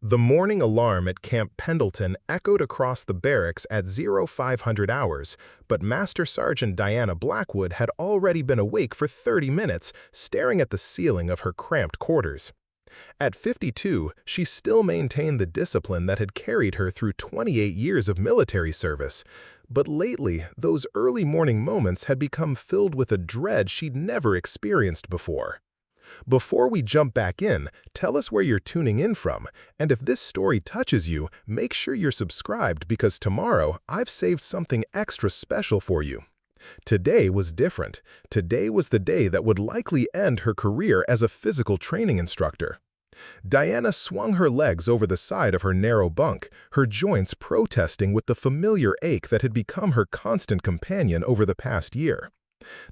The morning alarm at Camp Pendleton echoed across the barracks at 0500 hours, but Master Sergeant Diana Blackwood had already been awake for 30 minutes, staring at the ceiling of her cramped quarters. At 52, she still maintained the discipline that had carried her through 28 years of military service. But lately, those early morning moments had become filled with a dread she'd never experienced before. Before we jump back in, tell us where you're tuning in from, and if this story touches you, make sure you're subscribed because tomorrow I've saved something extra special for you. Today was different. Today was the day that would likely end her career as a physical training instructor. Diana swung her legs over the side of her narrow bunk, her joints protesting with the familiar ache that had become her constant companion over the past year.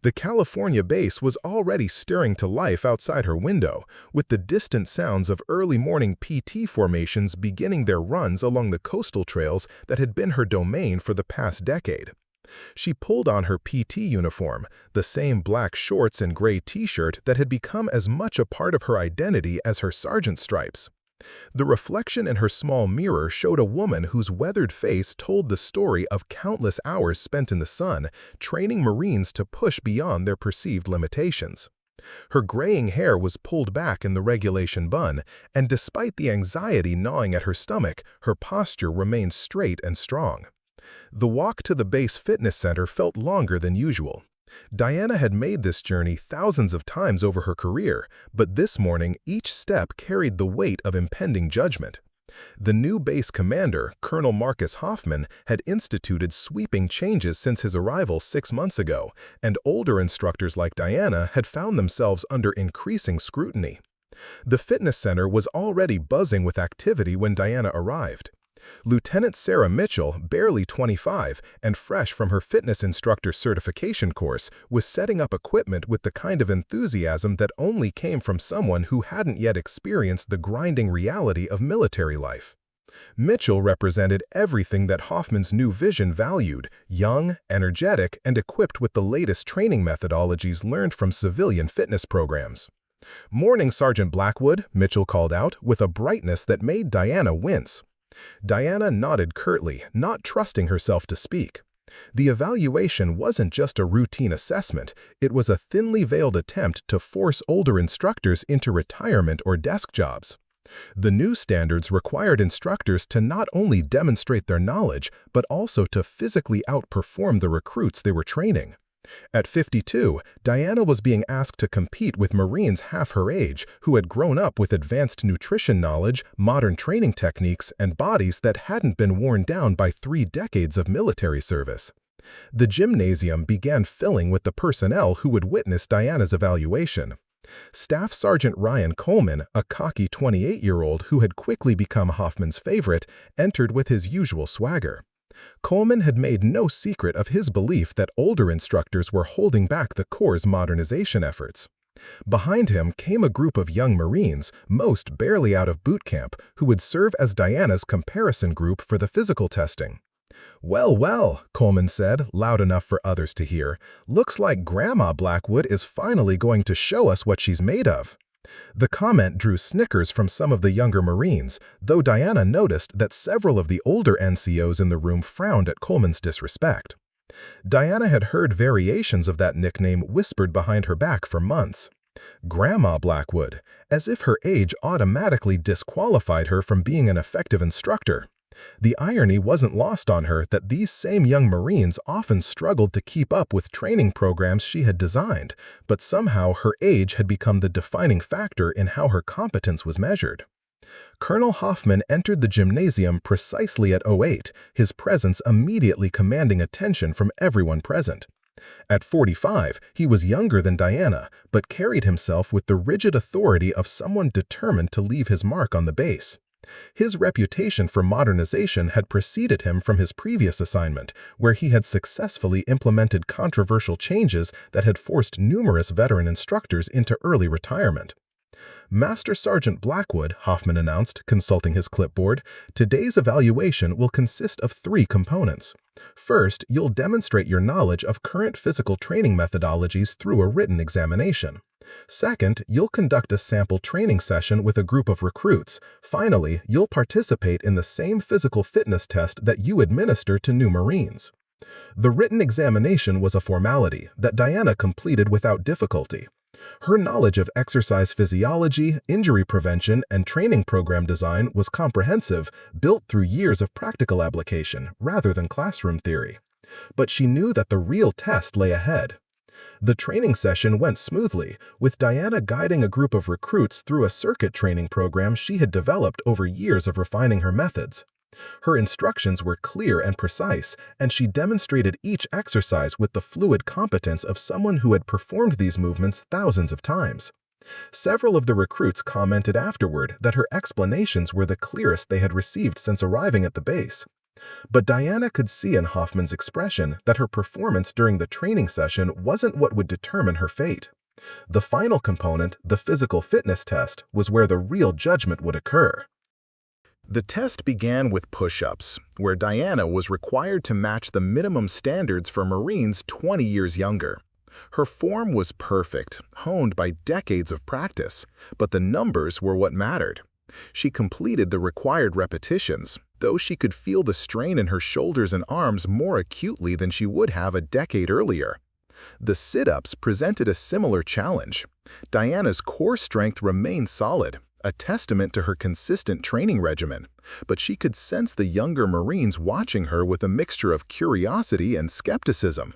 The California base was already stirring to life outside her window, with the distant sounds of early morning PT formations beginning their runs along the coastal trails that had been her domain for the past decade. She pulled on her PT uniform, the same black shorts and gray t-shirt that had become as much a part of her identity as her sergeant stripes. The reflection in her small mirror showed a woman whose weathered face told the story of countless hours spent in the sun, training Marines to push beyond their perceived limitations. Her graying hair was pulled back in the regulation bun, and despite the anxiety gnawing at her stomach, her posture remained straight and strong. The walk to the base fitness center felt longer than usual. Diana had made this journey thousands of times over her career, but this morning each step carried the weight of impending judgment. The new base commander, Colonel Marcus Hoffman, had instituted sweeping changes since his arrival 6 months ago, and older instructors like Diana had found themselves under increasing scrutiny. The fitness center was already buzzing with activity when Diana arrived. Lieutenant Sarah Mitchell, barely 25 and fresh from her fitness instructor certification course, was setting up equipment with the kind of enthusiasm that only came from someone who hadn't yet experienced the grinding reality of military life. Mitchell represented everything that Hoffman's new vision valued: young, energetic, and equipped with the latest training methodologies learned from civilian fitness programs. "Morning, Sergeant Blackwood," Mitchell called out, with a brightness that made Diana wince. Diana nodded curtly, not trusting herself to speak. The evaluation wasn't just a routine assessment, it was a thinly veiled attempt to force older instructors into retirement or desk jobs. The new standards required instructors to not only demonstrate their knowledge, but also to physically outperform the recruits they were training. At 52, Diana was being asked to compete with Marines half her age who had grown up with advanced nutrition knowledge, modern training techniques, and bodies that hadn't been worn down by 3 decades of military service. The gymnasium began filling with the personnel who would witness Diana's evaluation. Staff Sergeant Ryan Coleman, a cocky 28-year-old who had quickly become Hoffman's favorite, entered with his usual swagger. Coleman had made no secret of his belief that older instructors were holding back the Corps' modernization efforts. Behind him came a group of young Marines, most barely out of boot camp, who would serve as Diana's comparison group for the physical testing. "Well, well," Coleman said, loud enough for others to hear, "looks like Grandma Blackwood is finally going to show us what she's made of." The comment drew snickers from some of the younger Marines, though Diana noticed that several of the older NCOs in the room frowned at Coleman's disrespect. Diana had heard variations of that nickname whispered behind her back for months. Grandma Blackwood, as if her age automatically disqualified her from being an effective instructor. The irony wasn't lost on her that these same young Marines often struggled to keep up with training programs she had designed, but somehow her age had become the defining factor in how her competence was measured. Colonel Hoffman entered the gymnasium precisely at 08, his presence immediately commanding attention from everyone present. At 45, he was younger than Diana, but carried himself with the rigid authority of someone determined to leave his mark on the base. His reputation for modernization had preceded him from his previous assignment, where he had successfully implemented controversial changes that had forced numerous veteran instructors into early retirement. "Master Sergeant Blackwood," Hoffman announced, consulting his clipboard, "today's evaluation will consist of 3 components. First, you'll demonstrate your knowledge of current physical training methodologies through a written examination. Second, you'll conduct a sample training session with a group of recruits. Finally, you'll participate in the same physical fitness test that you administer to new Marines. The written examination was a formality that Diana completed without difficulty. Her knowledge of exercise physiology, injury prevention, and training program design was comprehensive, built through years of practical application rather than classroom theory. But she knew that the real test lay ahead. The training session went smoothly, with Diana guiding a group of recruits through a circuit training program she had developed over years of refining her methods. Her instructions were clear and precise, and she demonstrated each exercise with the fluid competence of someone who had performed these movements thousands of times. Several of the recruits commented afterward that her explanations were the clearest they had received since arriving at the base. But Diana could see in Hoffman's expression that her performance during the training session wasn't what would determine her fate. The final component, the physical fitness test, was where the real judgment would occur. The test began with push-ups, where Diana was required to match the minimum standards for Marines 20 years younger. Her form was perfect, honed by decades of practice, but the numbers were what mattered. She completed the required repetitions, though she could feel the strain in her shoulders and arms more acutely than she would have a decade earlier. The sit-ups presented a similar challenge. Diana's core strength remained solid, a testament to her consistent training regimen, but she could sense the younger Marines watching her with a mixture of curiosity and skepticism.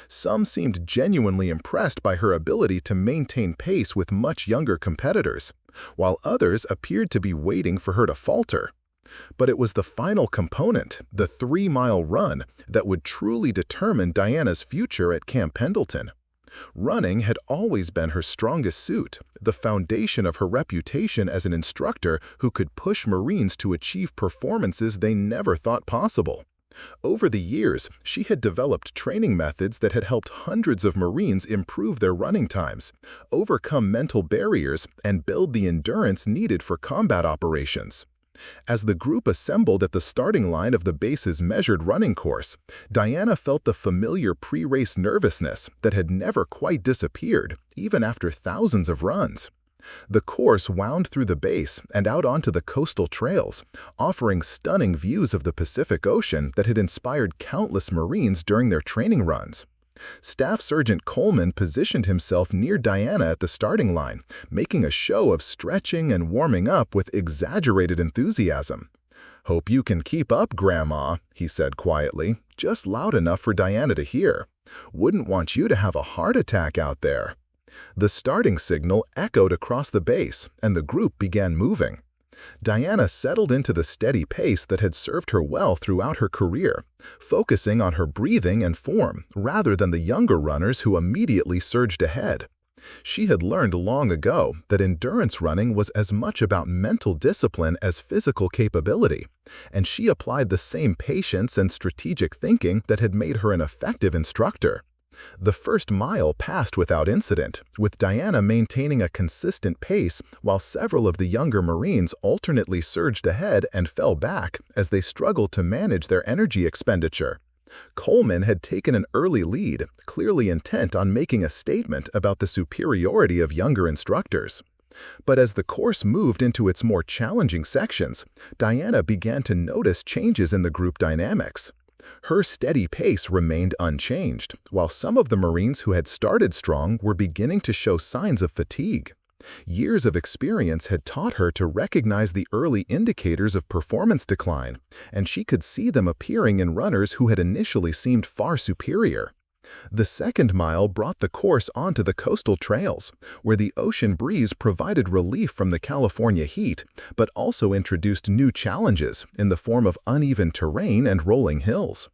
Some seemed genuinely impressed by her ability to maintain pace with much younger competitors, while others appeared to be waiting for her to falter. But it was the final component, the 3-mile run, that would truly determine Diana's future at Camp Pendleton. Running had always been her strongest suit, the foundation of her reputation as an instructor who could push Marines to achieve performances they never thought possible. Over the years, she had developed training methods that had helped hundreds of Marines improve their running times, overcome mental barriers, and build the endurance needed for combat operations. As the group assembled at the starting line of the base's measured running course, Diana felt the familiar pre-race nervousness that had never quite disappeared, even after thousands of runs. The course wound through the base and out onto the coastal trails, offering stunning views of the Pacific Ocean that had inspired countless Marines during their training runs. Staff Sergeant Coleman positioned himself near Diana at the starting line, making a show of stretching and warming up with exaggerated enthusiasm. "Hope you can keep up, Grandma," he said quietly, just loud enough for Diana to hear. "Wouldn't want you to have a heart attack out there." The starting signal echoed across the base, and the group began moving. Diana settled into the steady pace that had served her well throughout her career, focusing on her breathing and form rather than the younger runners who immediately surged ahead. She had learned long ago that endurance running was as much about mental discipline as physical capability, and she applied the same patience and strategic thinking that had made her an effective instructor. The first mile passed without incident, with Diana maintaining a consistent pace while several of the younger Marines alternately surged ahead and fell back as they struggled to manage their energy expenditure. Coleman had taken an early lead, clearly intent on making a statement about the superiority of younger instructors. But as the course moved into its more challenging sections, Diana began to notice changes in the group dynamics. Her steady pace remained unchanged, while some of the Marines who had started strong were beginning to show signs of fatigue. Years of experience had taught her to recognize the early indicators of performance decline, and she could see them appearing in runners who had initially seemed far superior. The second mile brought the course onto the coastal trails, where the ocean breeze provided relief from the California heat, but also introduced new challenges in the form of uneven terrain and rolling hills.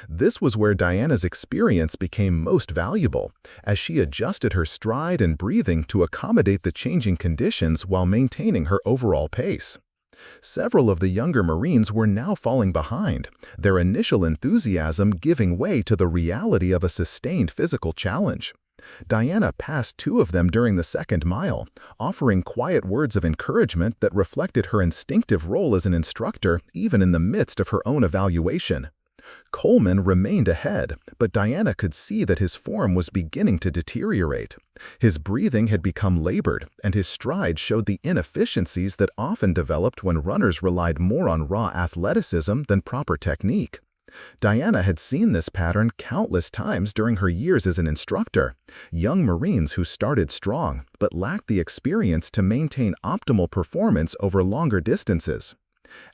This was where Diana's experience became most valuable, as she adjusted her stride and breathing to accommodate the changing conditions while maintaining her overall pace. Several of the younger Marines were now falling behind, their initial enthusiasm giving way to the reality of a sustained physical challenge. Diana passed 2 of them during the second mile, offering quiet words of encouragement that reflected her instinctive role as an instructor even in the midst of her own evaluation. Coleman remained ahead, but Diana could see that his form was beginning to deteriorate. His breathing had become labored, and his stride showed the inefficiencies that often developed when runners relied more on raw athleticism than proper technique. Diana had seen this pattern countless times during her years as an instructor. Young Marines who started strong but lacked the experience to maintain optimal performance over longer distances.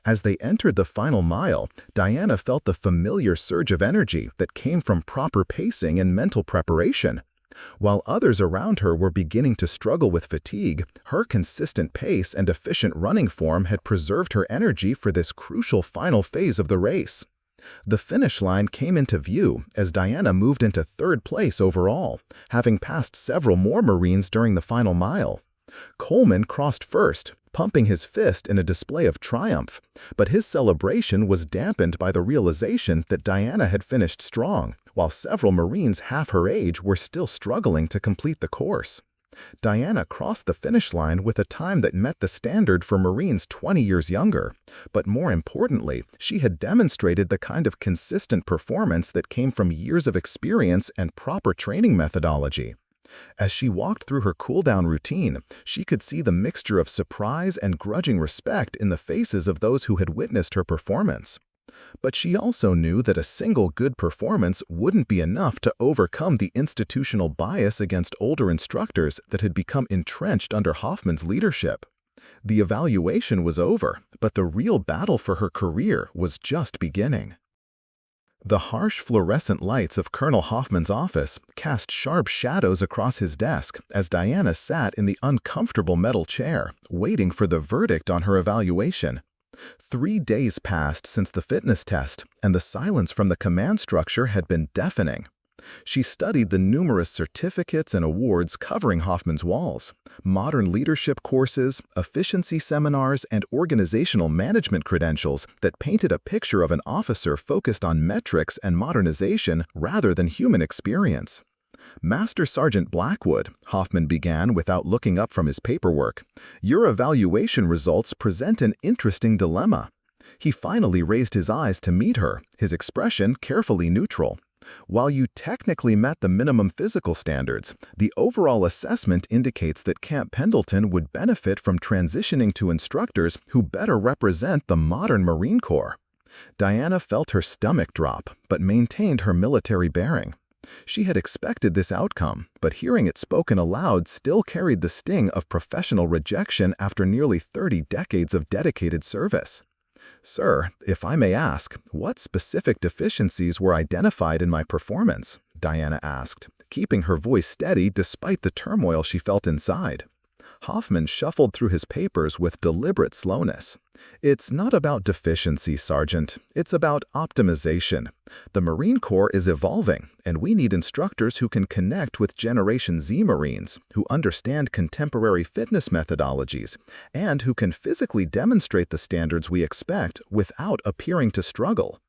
As they entered the final mile, Diana felt the familiar surge of energy that came from proper pacing and mental preparation. While others around her were beginning to struggle with fatigue, her consistent pace and efficient running form had preserved her energy for this crucial final phase of the race. The finish line came into view as Diana moved into third place overall, having passed several more Marines during the final mile. Coleman crossed first, pumping his fist in a display of triumph, but his celebration was dampened by the realization that Diana had finished strong, while several Marines half her age were still struggling to complete the course. Diana crossed the finish line with a time that met the standard for Marines 20 years younger, but more importantly, she had demonstrated the kind of consistent performance that came from years of experience and proper training methodology. As she walked through her cool-down routine, she could see the mixture of surprise and grudging respect in the faces of those who had witnessed her performance. But she also knew that a single good performance wouldn't be enough to overcome the institutional bias against older instructors that had become entrenched under Hoffman's leadership. The evaluation was over, but the real battle for her career was just beginning. The harsh fluorescent lights of Colonel Hoffman's office cast sharp shadows across his desk as Diana sat in the uncomfortable metal chair, waiting for the verdict on her evaluation. 3 days passed since the fitness test, and the silence from the command structure had been deafening. She studied the numerous certificates and awards covering Hoffman's walls, modern leadership courses, efficiency seminars, and organizational management credentials that painted a picture of an officer focused on metrics and modernization rather than human experience. "Master Sergeant Blackwood," Hoffman began without looking up from his paperwork, "your evaluation results present an interesting dilemma." He finally raised his eyes to meet her, his expression carefully neutral. "While you technically met the minimum physical standards, the overall assessment indicates that Camp Pendleton would benefit from transitioning to instructors who better represent the modern Marine Corps." Diana felt her stomach drop, but maintained her military bearing. She had expected this outcome, but hearing it spoken aloud still carried the sting of professional rejection after nearly 30 decades of dedicated service. "Sir, if I may ask, what specific deficiencies were identified in my performance?" Diana asked, keeping her voice steady despite the turmoil she felt inside. Hoffman shuffled through his papers with deliberate slowness. "It's not about deficiency, Sergeant. It's about optimization. The Marine Corps is evolving, and we need instructors who can connect with Generation Z Marines, who understand contemporary fitness methodologies, and who can physically demonstrate the standards we expect without appearing to struggle."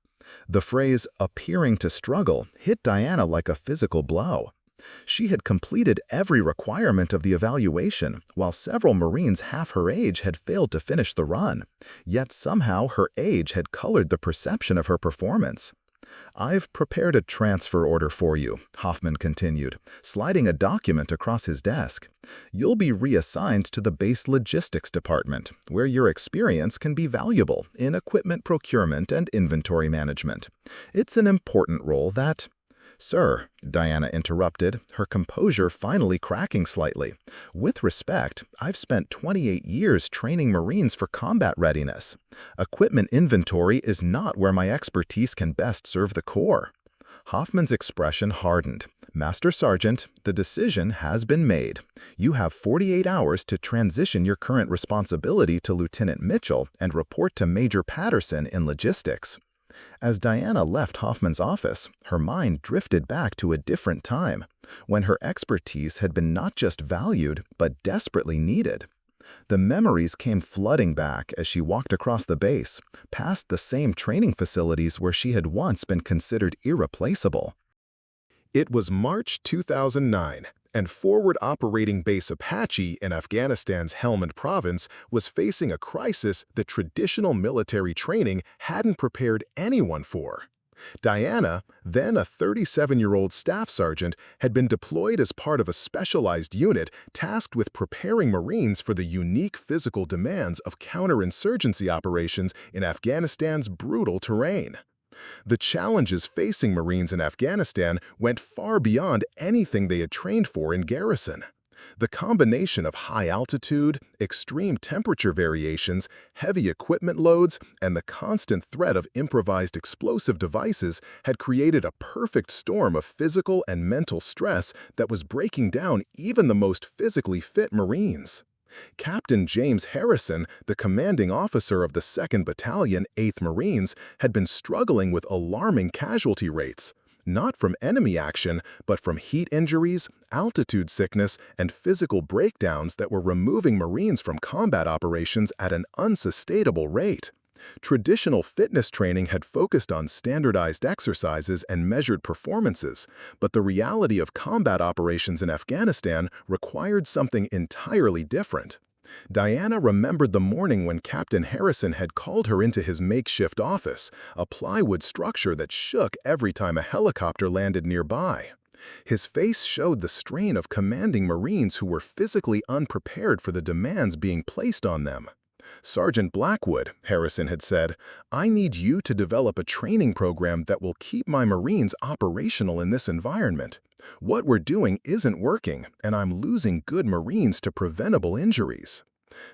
The phrase, "appearing to struggle," hit Diana like a physical blow. She had completed every requirement of the evaluation, while several Marines half her age had failed to finish the run. Yet somehow her age had colored the perception of her performance. "I've prepared a transfer order for you," Hoffman continued, sliding a document across his desk. "You'll be reassigned to the base logistics department, where your experience can be valuable in equipment procurement and inventory management. It's an important role that—" "Sir," Diana interrupted, her composure finally cracking slightly. "With respect, I've spent 28 years training Marines for combat readiness. Equipment inventory is not where my expertise can best serve the Corps." Hoffman's expression hardened. "Master Sergeant, the decision has been made. You have 48 hours to transition your current responsibility to Lieutenant Mitchell and report to Major Patterson in logistics." As Diana left Hoffman's office, her mind drifted back to a different time, when her expertise had been not just valued, but desperately needed. The memories came flooding back as she walked across the base, past the same training facilities where she had once been considered irreplaceable. It was March 2009, and Forward Operating Base Apache in Afghanistan's Helmand Province was facing a crisis that traditional military training hadn't prepared anyone for. Diana, then a 37-year-old staff sergeant, had been deployed as part of a specialized unit tasked with preparing Marines for the unique physical demands of counterinsurgency operations in Afghanistan's brutal terrain. The challenges facing Marines in Afghanistan went far beyond anything they had trained for in garrison. The combination of high altitude, extreme temperature variations, heavy equipment loads, and the constant threat of improvised explosive devices had created a perfect storm of physical and mental stress that was breaking down even the most physically fit Marines. Captain James Harrison, the commanding officer of the 2nd Battalion, 8th Marines, had been struggling with alarming casualty rates, not from enemy action, but from heat injuries, altitude sickness, and physical breakdowns that were removing Marines from combat operations at an unsustainable rate. Traditional fitness training had focused on standardized exercises and measured performances, but the reality of combat operations in Afghanistan required something entirely different. Diana remembered the morning when Captain Harrison had called her into his makeshift office, a plywood structure that shook every time a helicopter landed nearby. His face showed the strain of commanding Marines who were physically unprepared for the demands being placed on them. "Sergeant Blackwood," Harrison had said, "I need you to develop a training program that will keep my Marines operational in this environment. What we're doing isn't working, and I'm losing good Marines to preventable injuries."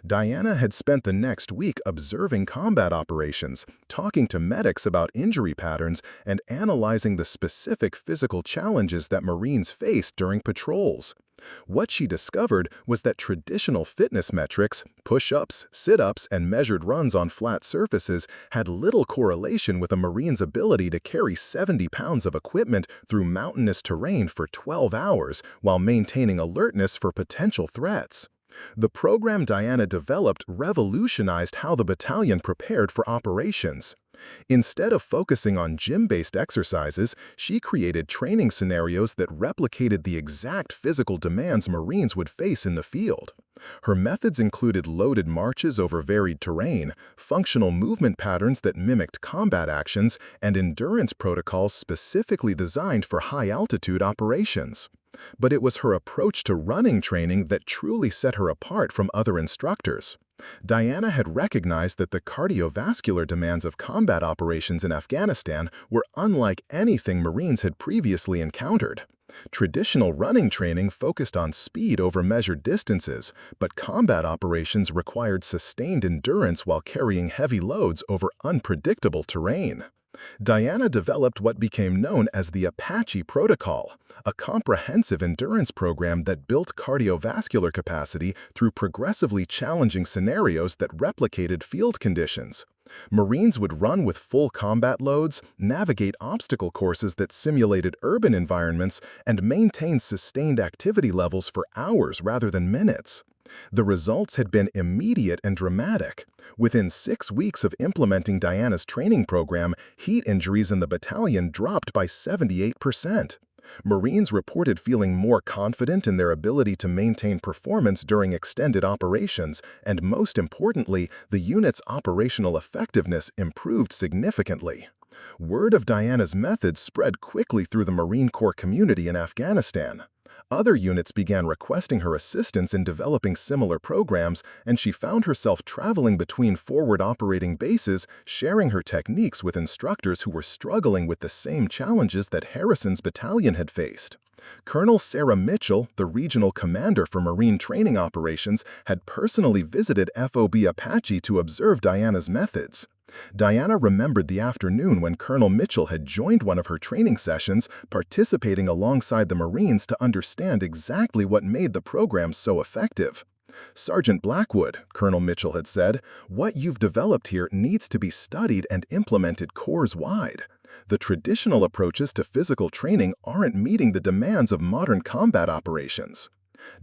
Diana had spent the next week observing combat operations, talking to medics about injury patterns, and analyzing the specific physical challenges that Marines faced during patrols. What she discovered was that traditional fitness metrics, push-ups, sit-ups, and measured runs on flat surfaces had little correlation with a Marine's ability to carry 70 pounds of equipment through mountainous terrain for 12 hours while maintaining alertness for potential threats. The program Diana developed revolutionized how the battalion prepared for operations. Instead of focusing on gym-based exercises, she created training scenarios that replicated the exact physical demands Marines would face in the field. Her methods included loaded marches over varied terrain, functional movement patterns that mimicked combat actions, and endurance protocols specifically designed for high-altitude operations. But it was her approach to running training that truly set her apart from other instructors. Diana had recognized that the cardiovascular demands of combat operations in Afghanistan were unlike anything Marines had previously encountered. Traditional running training focused on speed over measured distances, but combat operations required sustained endurance while carrying heavy loads over unpredictable terrain. Diana developed what became known as the Apache Protocol, a comprehensive endurance program that built cardiovascular capacity through progressively challenging scenarios that replicated field conditions. Marines would run with full combat loads, navigate obstacle courses that simulated urban environments, and maintain sustained activity levels for hours rather than minutes. The results had been immediate and dramatic. Within 6 weeks of implementing Diana's training program, heat injuries in the battalion dropped by 78%. Marines reported feeling more confident in their ability to maintain performance during extended operations, and most importantly, the unit's operational effectiveness improved significantly. Word of Diana's methods spread quickly through the Marine Corps community in Afghanistan. Other units began requesting her assistance in developing similar programs, and she found herself traveling between forward operating bases, sharing her techniques with instructors who were struggling with the same challenges that Harrison's battalion had faced. Colonel Sarah Mitchell, the regional commander for Marine training operations, had personally visited FOB Apache to observe Diana's methods. Diana remembered the afternoon when Colonel Mitchell had joined one of her training sessions, participating alongside the Marines to understand exactly what made the program so effective. "Sergeant Blackwood," Colonel Mitchell had said, "what you've developed here needs to be studied and implemented corps-wide. The traditional approaches to physical training aren't meeting the demands of modern combat operations."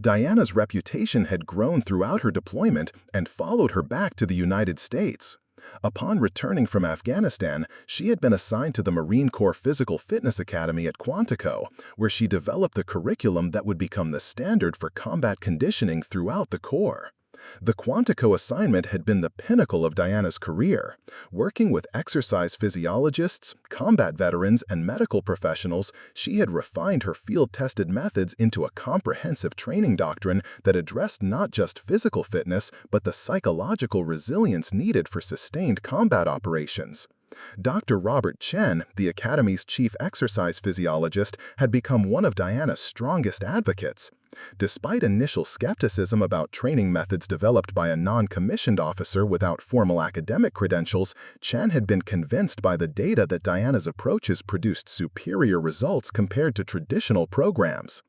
Diana's reputation had grown throughout her deployment and followed her back to the United States. Upon returning from Afghanistan, she had been assigned to the Marine Corps Physical Fitness Academy at Quantico, where she developed the curriculum that would become the standard for combat conditioning throughout the Corps. The Quantico assignment had been the pinnacle of Diana's career. Working with exercise physiologists, combat veterans, and medical professionals, she had refined her field-tested methods into a comprehensive training doctrine that addressed not just physical fitness, but the psychological resilience needed for sustained combat operations. Dr. Robert Chen, the Academy's chief exercise physiologist, had become one of Diana's strongest advocates. Despite initial skepticism about training methods developed by a non-commissioned officer without formal academic credentials, Chen had been convinced by the data that Diana's approaches produced superior results compared to traditional programs.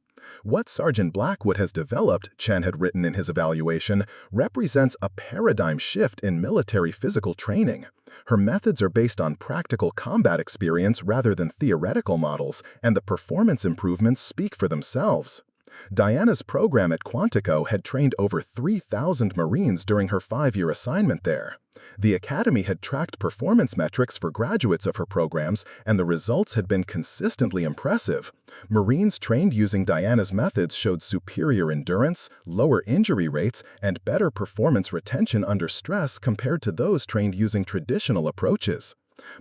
What Sergeant Blackwood has developed, Chen had written in his evaluation, represents a paradigm shift in military physical training. Her methods are based on practical combat experience rather than theoretical models, and the performance improvements speak for themselves. Diana's program at Quantico had trained over 3,000 Marines during her 5-year assignment there. The Academy had tracked performance metrics for graduates of her programs, and the results had been consistently impressive. Marines trained using Diana's methods showed superior endurance, lower injury rates, and better performance retention under stress compared to those trained using traditional approaches.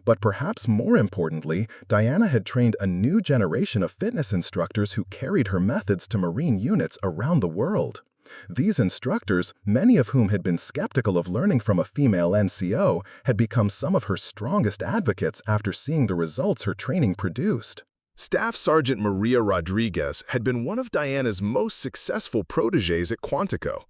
But perhaps more importantly, Diana had trained a new generation of fitness instructors who carried her methods to Marine units around the world. These instructors, many of whom had been skeptical of learning from a female NCO, had become some of her strongest advocates after seeing the results her training produced. Staff Sergeant Maria Rodriguez had been one of Diana's most successful protégés at Quantico.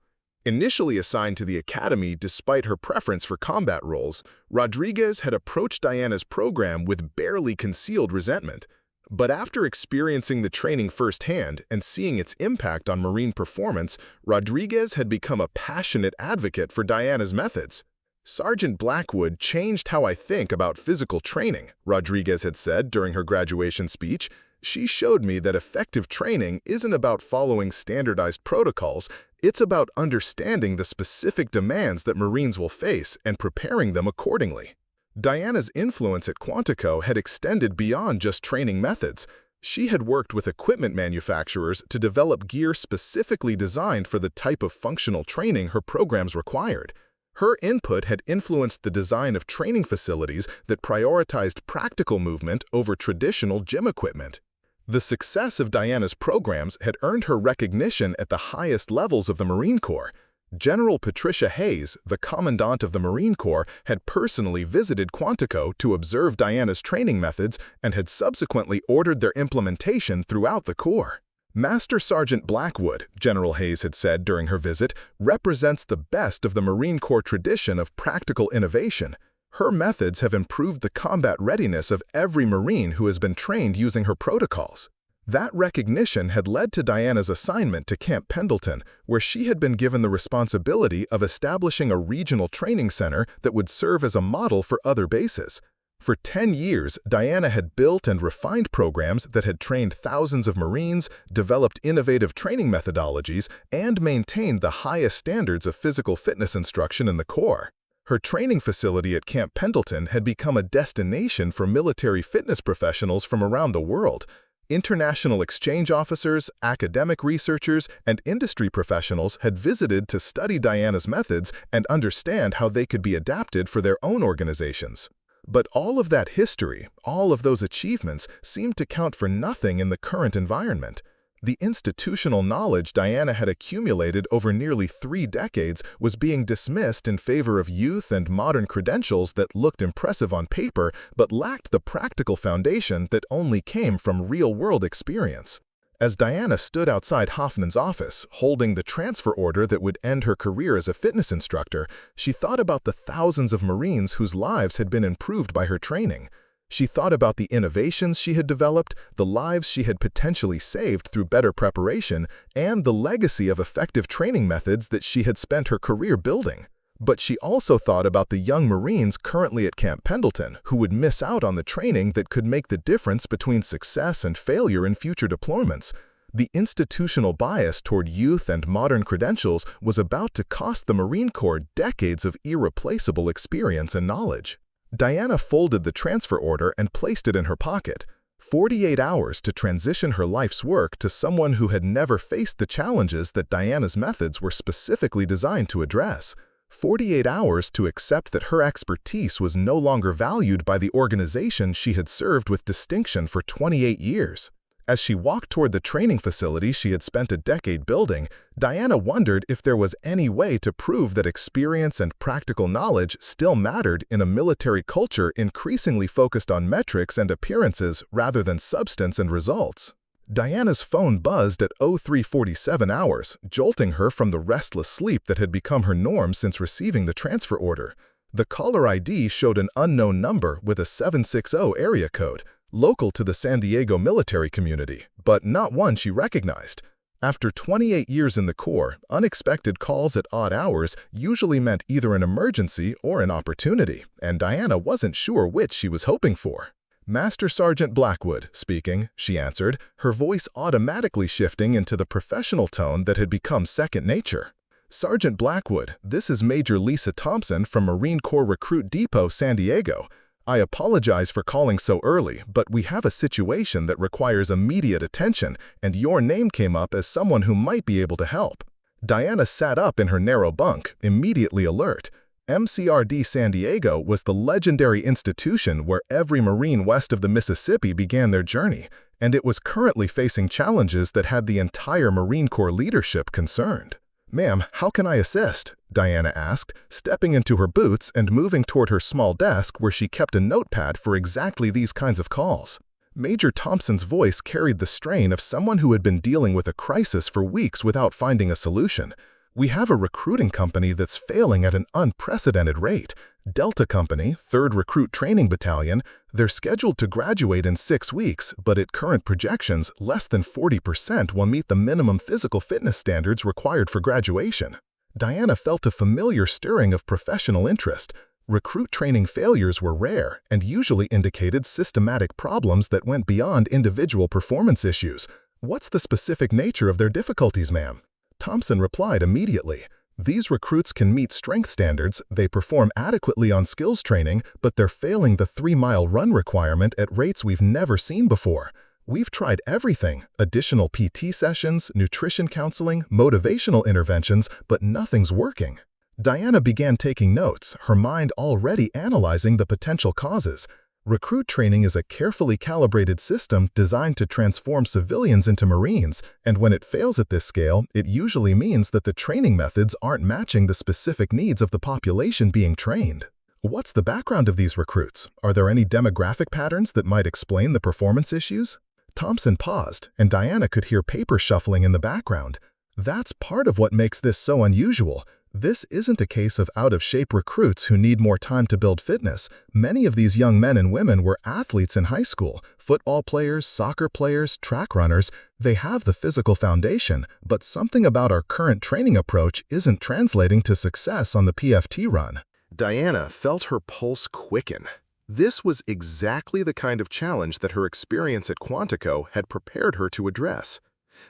Initially assigned to the Academy despite her preference for combat roles, Rodriguez had approached Diana's program with barely concealed resentment. But after experiencing the training firsthand and seeing its impact on Marine performance, Rodriguez had become a passionate advocate for Diana's methods. "Sergeant Blackwood changed how I think about physical training," Rodriguez had said during her graduation speech. "She showed me that effective training isn't about following standardized protocols, it's about understanding the specific demands that Marines will face and preparing them accordingly." Diana's influence at Quantico had extended beyond just training methods. She had worked with equipment manufacturers to develop gear specifically designed for the type of functional training her programs required. Her input had influenced the design of training facilities that prioritized practical movement over traditional gym equipment. The success of Diana's programs had earned her recognition at the highest levels of the Marine Corps. General Patricia Hayes, the Commandant of the Marine Corps, had personally visited Quantico to observe Diana's training methods and had subsequently ordered their implementation throughout the Corps. "Master Sergeant Blackwood," General Hayes had said during her visit, "represents the best of the Marine Corps tradition of practical innovation. Her methods have improved the combat readiness of every Marine who has been trained using her protocols." That recognition had led to Diana's assignment to Camp Pendleton, where she had been given the responsibility of establishing a regional training center that would serve as a model for other bases. For 10 years, Diana had built and refined programs that had trained thousands of Marines, developed innovative training methodologies, and maintained the highest standards of physical fitness instruction in the Corps. Her training facility at Camp Pendleton had become a destination for military fitness professionals from around the world. International exchange officers, academic researchers, and industry professionals had visited to study Diana's methods and understand how they could be adapted for their own organizations. But all of that history, all of those achievements, seemed to count for nothing in the current environment. The institutional knowledge Diana had accumulated over nearly 3 decades was being dismissed in favor of youth and modern credentials that looked impressive on paper but lacked the practical foundation that only came from real-world experience. As Diana stood outside Hoffman's office, holding the transfer order that would end her career as a fitness instructor, she thought about the thousands of Marines whose lives had been improved by her training. She thought about the innovations she had developed, the lives she had potentially saved through better preparation, and the legacy of effective training methods that she had spent her career building. But she also thought about the young Marines currently at Camp Pendleton who would miss out on the training that could make the difference between success and failure in future deployments. The institutional bias toward youth and modern credentials was about to cost the Marine Corps decades of irreplaceable experience and knowledge. Diana folded the transfer order and placed it in her pocket. 48 hours to transition her life's work to someone who had never faced the challenges that Diana's methods were specifically designed to address. 48 hours to accept that her expertise was no longer valued by the organization she had served with distinction for 28 years. As she walked toward the training facility she had spent a decade building, Diana wondered if there was any way to prove that experience and practical knowledge still mattered in a military culture increasingly focused on metrics and appearances rather than substance and results. Diana's phone buzzed at 03:47 hours, jolting her from the restless sleep that had become her norm since receiving the transfer order. The caller ID showed an unknown number with a 760 area code, local to the San Diego military community, but not one she recognized. After 28 years in the Corps, unexpected calls at odd hours usually meant either an emergency or an opportunity, and Diana wasn't sure which she was hoping for. "Master Sergeant Blackwood speaking," she answered, her voice automatically shifting into the professional tone that had become second nature. "Sergeant Blackwood, this is Major Lisa Thompson from Marine Corps Recruit Depot, San Diego. I apologize for calling so early, but we have a situation that requires immediate attention, and your name came up as someone who might be able to help." Diana sat up in her narrow bunk, immediately alert. MCRD San Diego was the legendary institution where every Marine west of the Mississippi began their journey, and it was currently facing challenges that had the entire Marine Corps leadership concerned. "Ma'am, how can I assist?" Diana asked, stepping into her boots and moving toward her small desk where she kept a notepad for exactly these kinds of calls. Major Thompson's voice carried the strain of someone who had been dealing with a crisis for weeks without finding a solution. "We have a recruiting company that's failing at an unprecedented rate. Delta Company, 3rd Recruit Training Battalion, they're scheduled to graduate in 6 weeks, but at current projections, less than 40% will meet the minimum physical fitness standards required for graduation." Diana felt a familiar stirring of professional interest. Recruit training failures were rare and usually indicated systematic problems that went beyond individual performance issues. "What's the specific nature of their difficulties, ma'am?" Thompson replied immediately. "These recruits can meet strength standards, they perform adequately on skills training, but they're failing the 3-mile run requirement at rates we've never seen before. We've tried everything, additional PT sessions, nutrition counseling, motivational interventions, but nothing's working." Diana began taking notes, her mind already analyzing the potential causes. Recruit training is a carefully calibrated system designed to transform civilians into Marines, and when it fails at this scale, it usually means that the training methods aren't matching the specific needs of the population being trained. "What's the background of these recruits? Are there any demographic patterns that might explain the performance issues?" Thompson paused, and Diana could hear paper shuffling in the background. "That's part of what makes this so unusual. This isn't a case of out-of-shape recruits who need more time to build fitness. Many of these young men and women were athletes in high school, football players, soccer players, track runners. They have the physical foundation, but something about our current training approach isn't translating to success on the PFT run." Diana felt her pulse quicken. This was exactly the kind of challenge that her experience at Quantico had prepared her to address.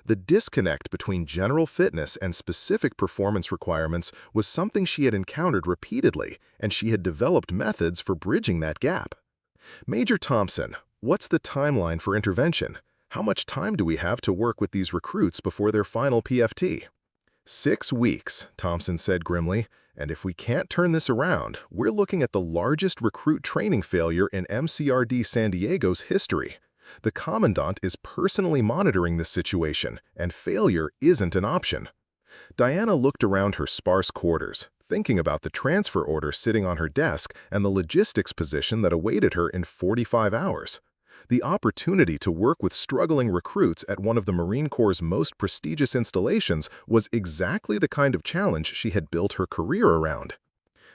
The disconnect between general fitness and specific performance requirements was something she had encountered repeatedly, and she had developed methods for bridging that gap. "Major Thompson, what's the timeline for intervention? How much time do we have to work with these recruits before their final PFT?" 6 weeks, Thompson said grimly, "and if we can't turn this around, we're looking at the largest recruit training failure in MCRD San Diego's history. The Commandant is personally monitoring this situation, and failure isn't an option." Diana looked around her sparse quarters, thinking about the transfer order sitting on her desk and the logistics position that awaited her in 45 hours. The opportunity to work with struggling recruits at one of the Marine Corps' most prestigious installations was exactly the kind of challenge she had built her career around.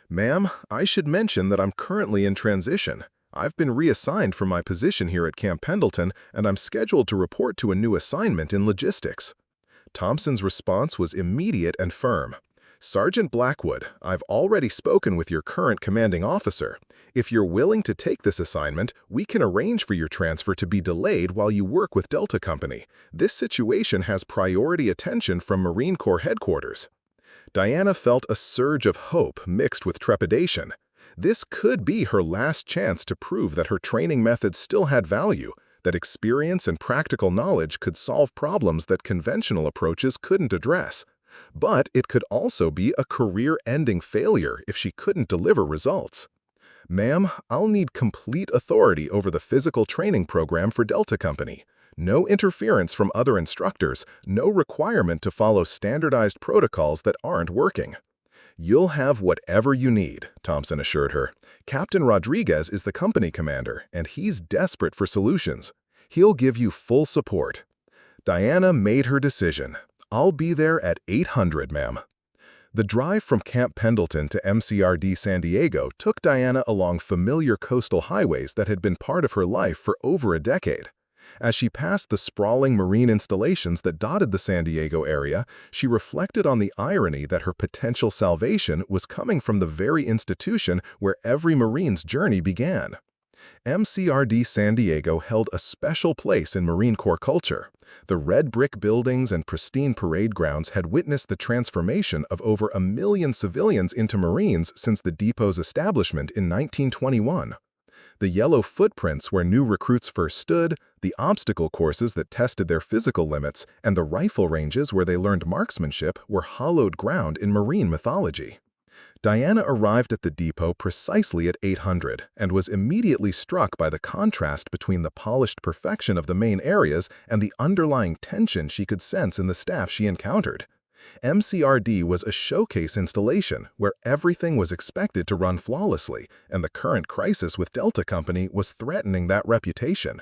"Ma'am, I should mention that I'm currently in transition. I've been reassigned from my position here at Camp Pendleton, and I'm scheduled to report to a new assignment in logistics." Thompson's response was immediate and firm. "Sergeant Blackwood, I've already spoken with your current commanding officer. If you're willing to take this assignment, we can arrange for your transfer to be delayed while you work with Delta Company. This situation has priority attention from Marine Corps headquarters." Diana felt a surge of hope mixed with trepidation. This could be her last chance to prove that her training methods still had value, that experience and practical knowledge could solve problems that conventional approaches couldn't address. But it could also be a career-ending failure if she couldn't deliver results. "Ma'am, I'll need complete authority over the physical training program for Delta Company. No interference from other instructors, no requirement to follow standardized protocols that aren't working." "You'll have whatever you need," Thompson assured her. "Captain Rodriguez is the company commander, and he's desperate for solutions. He'll give you full support." Diana made her decision. "I'll be there at 800, ma'am." The drive from Camp Pendleton to MCRD San Diego took Diana along familiar coastal highways that had been part of her life for over a decade. As she passed the sprawling marine installations that dotted the San Diego area, she reflected on the irony that her potential salvation was coming from the very institution where every Marine's journey began. MCRD San Diego held a special place in Marine Corps culture. The red brick buildings and pristine parade grounds had witnessed the transformation of over 1 million civilians into Marines since the depot's establishment in 1921. The yellow footprints where new recruits first stood, the obstacle courses that tested their physical limits, and the rifle ranges where they learned marksmanship were hallowed ground in Marine mythology. Diana arrived at the depot precisely at 800 and was immediately struck by the contrast between the polished perfection of the main areas and the underlying tension she could sense in the staff she encountered. MCRD was a showcase installation where everything was expected to run flawlessly, and the current crisis with Delta Company was threatening that reputation.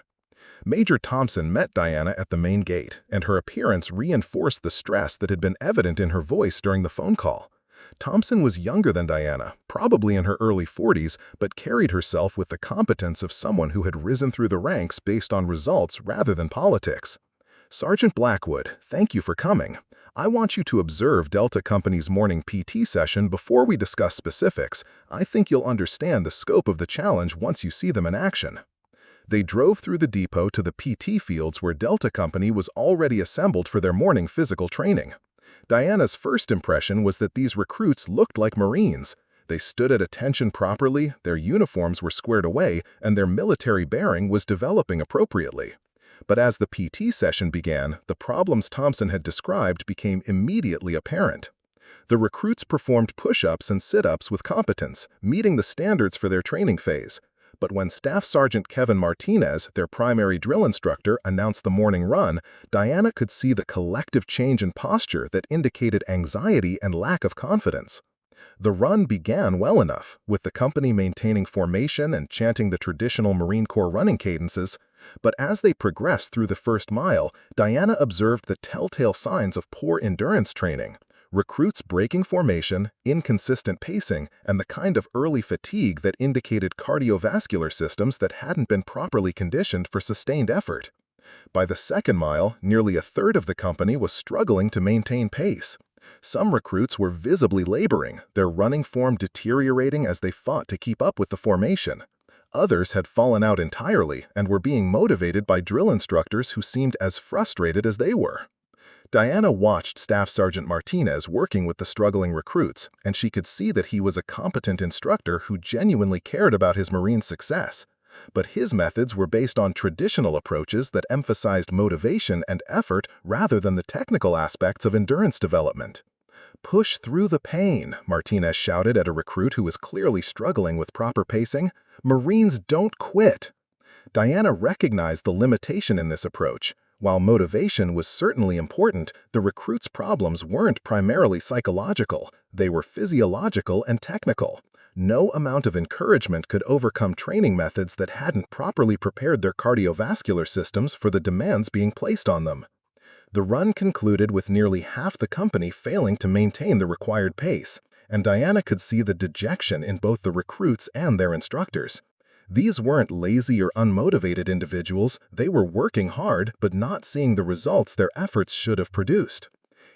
Major Thompson met Diana at the main gate, and her appearance reinforced the stress that had been evident in her voice during the phone call. Thompson was younger than Diana, probably in her early 40s, but carried herself with the competence of someone who had risen through the ranks based on results rather than politics. "Sergeant Blackwood, thank you for coming. I want you to observe Delta Company's morning PT session before we discuss specifics. I think you'll understand the scope of the challenge once you see them in action." They drove through the depot to the PT fields where Delta Company was already assembled for their morning physical training. Diana's first impression was that these recruits looked like Marines. They stood at attention properly, their uniforms were squared away, and their military bearing was developing appropriately. But as the PT session began, the problems Thompson had described became immediately apparent. The recruits performed push-ups and sit-ups with competence, meeting the standards for their training phase. But when Staff Sergeant Kevin Martinez, their primary drill instructor, announced the morning run, Diana could see the collective change in posture that indicated anxiety and lack of confidence. The run began well enough, with the company maintaining formation and chanting the traditional Marine Corps running cadences, but as they progressed through the first mile, Diana observed the telltale signs of poor endurance training. Recruits breaking formation, inconsistent pacing, and the kind of early fatigue that indicated cardiovascular systems that hadn't been properly conditioned for sustained effort. By the second mile, nearly a third of the company was struggling to maintain pace. Some recruits were visibly laboring, their running form deteriorating as they fought to keep up with the formation. Others had fallen out entirely and were being motivated by drill instructors who seemed as frustrated as they were. Diana watched Staff Sergeant Martinez working with the struggling recruits, and she could see that he was a competent instructor who genuinely cared about his Marine success. But his methods were based on traditional approaches that emphasized motivation and effort rather than the technical aspects of endurance development. "Push through the pain," Martinez shouted at a recruit who was clearly struggling with proper pacing. "Marines don't quit." Diana recognized the limitation in this approach. While motivation was certainly important, the recruits' problems weren't primarily psychological, they were physiological and technical. No amount of encouragement could overcome training methods that hadn't properly prepared their cardiovascular systems for the demands being placed on them. The run concluded with nearly half the company failing to maintain the required pace, and Diana could see the dejection in both the recruits and their instructors. These weren't lazy or unmotivated individuals, they were working hard but not seeing the results their efforts should have produced.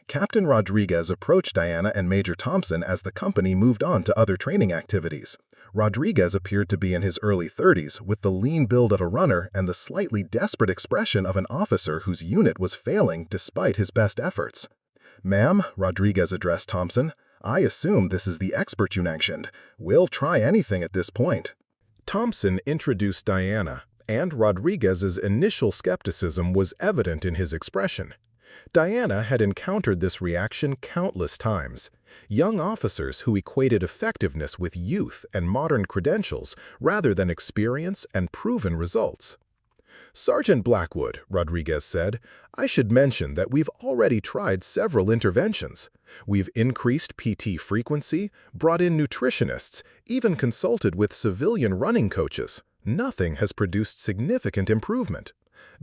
Captain Rodriguez approached Diana and Major Thompson as the company moved on to other training activities. Rodriguez appeared to be in his early 30s, with the lean build of a runner and the slightly desperate expression of an officer whose unit was failing despite his best efforts. "Ma'am," Rodriguez addressed Thompson, "I assume this is the expert you mentioned. We'll try anything at this point." Thompson introduced Diana, And Rodriguez's initial skepticism was evident in his expression. Diana had encountered this reaction countless times. Young officers who equated effectiveness with youth and modern credentials rather than experience and proven results. "Sergeant Blackwood," Rodriguez said, "I should mention that we've already tried several interventions. We've increased PT frequency, brought in nutritionists, even consulted with civilian running coaches. Nothing has produced significant improvement."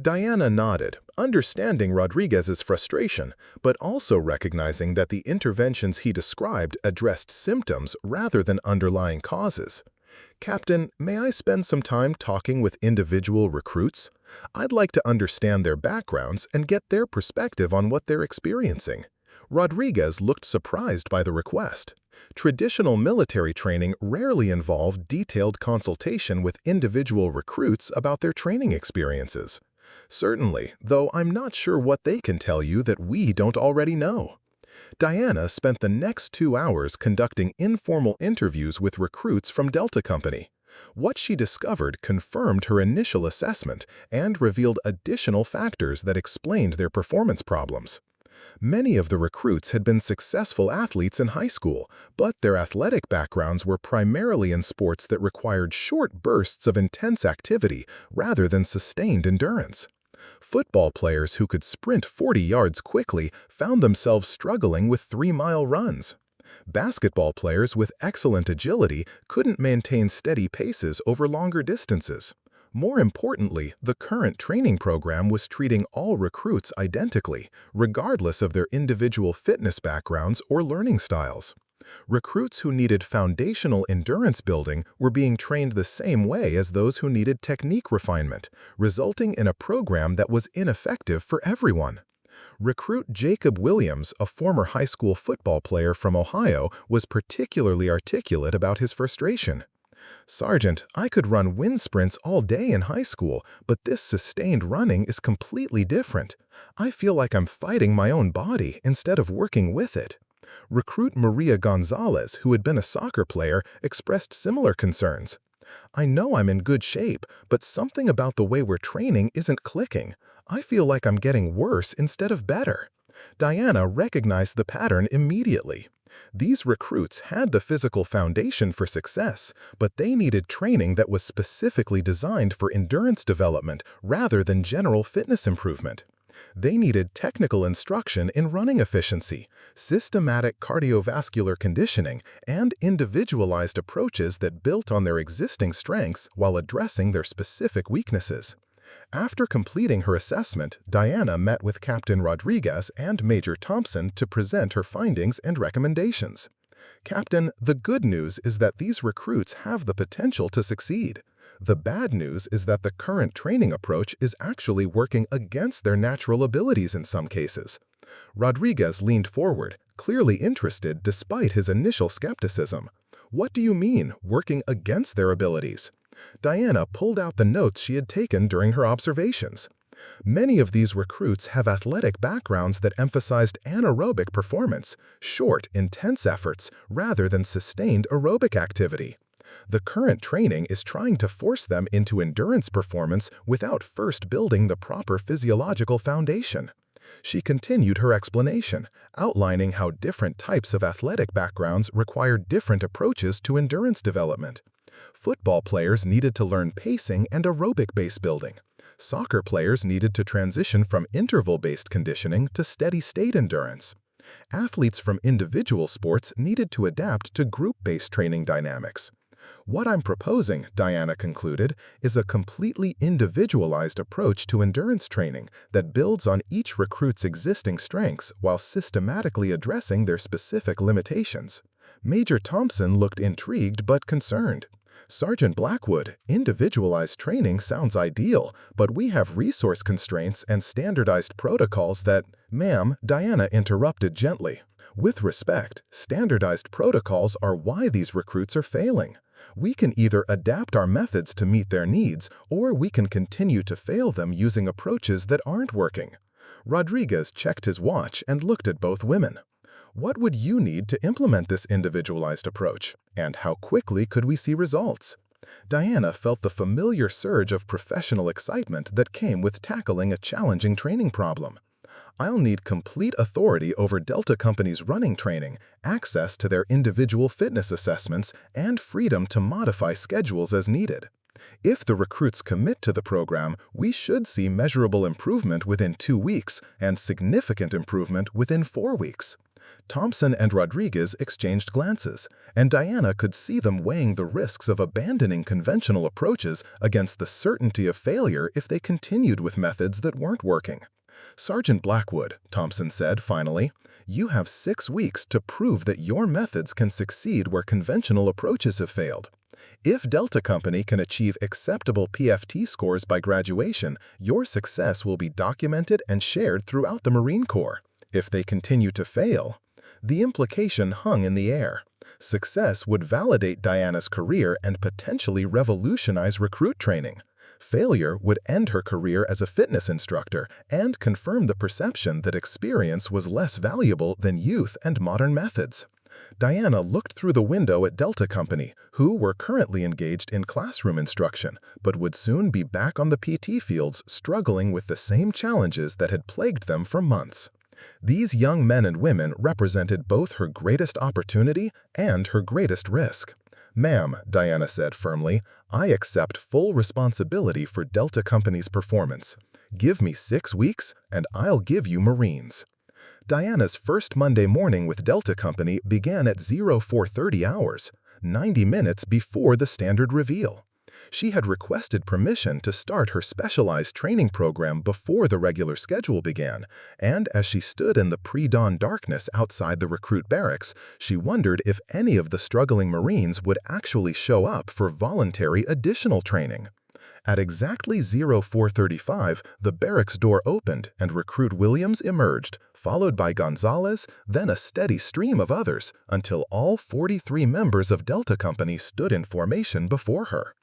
Diana nodded, understanding Rodriguez's frustration, but also recognizing that the interventions he described addressed symptoms rather than underlying causes. "Captain, may I spend some time talking with individual recruits? I'd like to understand their backgrounds and get their perspective on what they're experiencing." Rodriguez looked surprised by the request. Traditional military training rarely involved detailed consultation with individual recruits about their training experiences. "Certainly, though I'm not sure what they can tell you that we don't already know." Diana spent the next 2 hours conducting informal interviews with recruits from Delta Company. What she discovered confirmed her initial assessment and revealed additional factors that explained their performance problems. Many of the recruits had been successful athletes in high school, but their athletic backgrounds were primarily in sports that required short bursts of intense activity rather than sustained endurance. Football players who could sprint 40 yards quickly found themselves struggling with 3-mile runs. Basketball players with excellent agility couldn't maintain steady paces over longer distances. More importantly, the current training program was treating all recruits identically, regardless of their individual fitness backgrounds or learning styles. Recruits who needed foundational endurance building were being trained the same way as those who needed technique refinement, resulting in a program that was ineffective for everyone. Recruit Jacob Williams, a former high school football player from Ohio, was particularly articulate about his frustration. "Sergeant, I could run wind sprints all day in high school, but this sustained running is completely different. I feel like I'm fighting my own body instead of working with it." Recruit Maria Gonzalez, who had been a soccer player, expressed similar concerns. "I know I'm in good shape, but something about the way we're training isn't clicking. I feel like I'm getting worse instead of better." Diana recognized the pattern immediately. These recruits had the physical foundation for success, but they needed training that was specifically designed for endurance development rather than general fitness improvement. They needed technical instruction in running efficiency, systematic cardiovascular conditioning, and individualized approaches that built on their existing strengths while addressing their specific weaknesses. After completing her assessment, Diana met with Captain Rodriguez and Major Thompson to present her findings and recommendations. "Captain, the good news is that these recruits have the potential to succeed. The bad news is that the current training approach is actually working against their natural abilities in some cases." Rodriguez leaned forward, clearly interested despite his initial skepticism. "What do you mean, working against their abilities?" Diana pulled out the notes she had taken during her observations. "Many of these recruits have athletic backgrounds that emphasized anaerobic performance, short, intense efforts, rather than sustained aerobic activity. The current training is trying to force them into endurance performance without first building the proper physiological foundation." She continued her explanation, outlining how different types of athletic backgrounds require different approaches to endurance development. Football players needed to learn pacing and aerobic base building. Soccer players needed to transition from interval-based conditioning to steady-state endurance. Athletes from individual sports needed to adapt to group-based training dynamics. "What I'm proposing," Diana concluded, "is a completely individualized approach to endurance training that builds on each recruit's existing strengths while systematically addressing their specific limitations." Major Thompson looked intrigued but concerned. "Sergeant Blackwood, individualized training sounds ideal, but we have resource constraints and standardized protocols that—" "Ma'am," Diana interrupted gently. "With respect, standardized protocols are why these recruits are failing. We can either adapt our methods to meet their needs, or we can continue to fail them using approaches that aren't working." Rodriguez checked his watch and looked at both women. "What would you need to implement this individualized approach? And how quickly could we see results?" Diana felt the familiar surge of professional excitement that came with tackling a challenging training problem. I'll need complete authority over Delta Company's running training, access to their individual fitness assessments, and freedom to modify schedules as needed. If the recruits commit to the program, we should see measurable improvement within 2 weeks and significant improvement within 4 weeks. Thompson and Rodriguez exchanged glances, and Diana could see them weighing the risks of abandoning conventional approaches against the certainty of failure if they continued with methods that weren't working. Sergeant Blackwood, Thompson said finally, you have 6 weeks to prove that your methods can succeed where conventional approaches have failed. If Delta Company can achieve acceptable PFT scores by graduation, your success will be documented and shared throughout the Marine Corps. If they continue to fail, the implication hung in the air. Success would validate Diana's career and potentially revolutionize recruit training. Failure would end her career as a fitness instructor and confirm the perception that experience was less valuable than youth and modern methods. Diana looked through the window at Delta Company, who were currently engaged in classroom instruction, but would soon be back on the PT fields struggling with the same challenges that had plagued them for months. These young men and women represented both her greatest opportunity and her greatest risk. Ma'am, Diana said firmly, I accept full responsibility for Delta Company's performance. Give me 6 weeks, and I'll give you Marines. Diana's first Monday morning with Delta Company began at 0430 hours, 90 minutes before the standard reveal. She had requested permission to start her specialized training program before the regular schedule began, and as she stood in the pre-dawn darkness outside the recruit barracks, she wondered if any of the struggling Marines would actually show up for voluntary additional training. At exactly 0435, the barracks door opened and recruit Williams emerged, followed by Gonzalez, then a steady stream of others, until all 43 members of Delta Company stood in formation before her.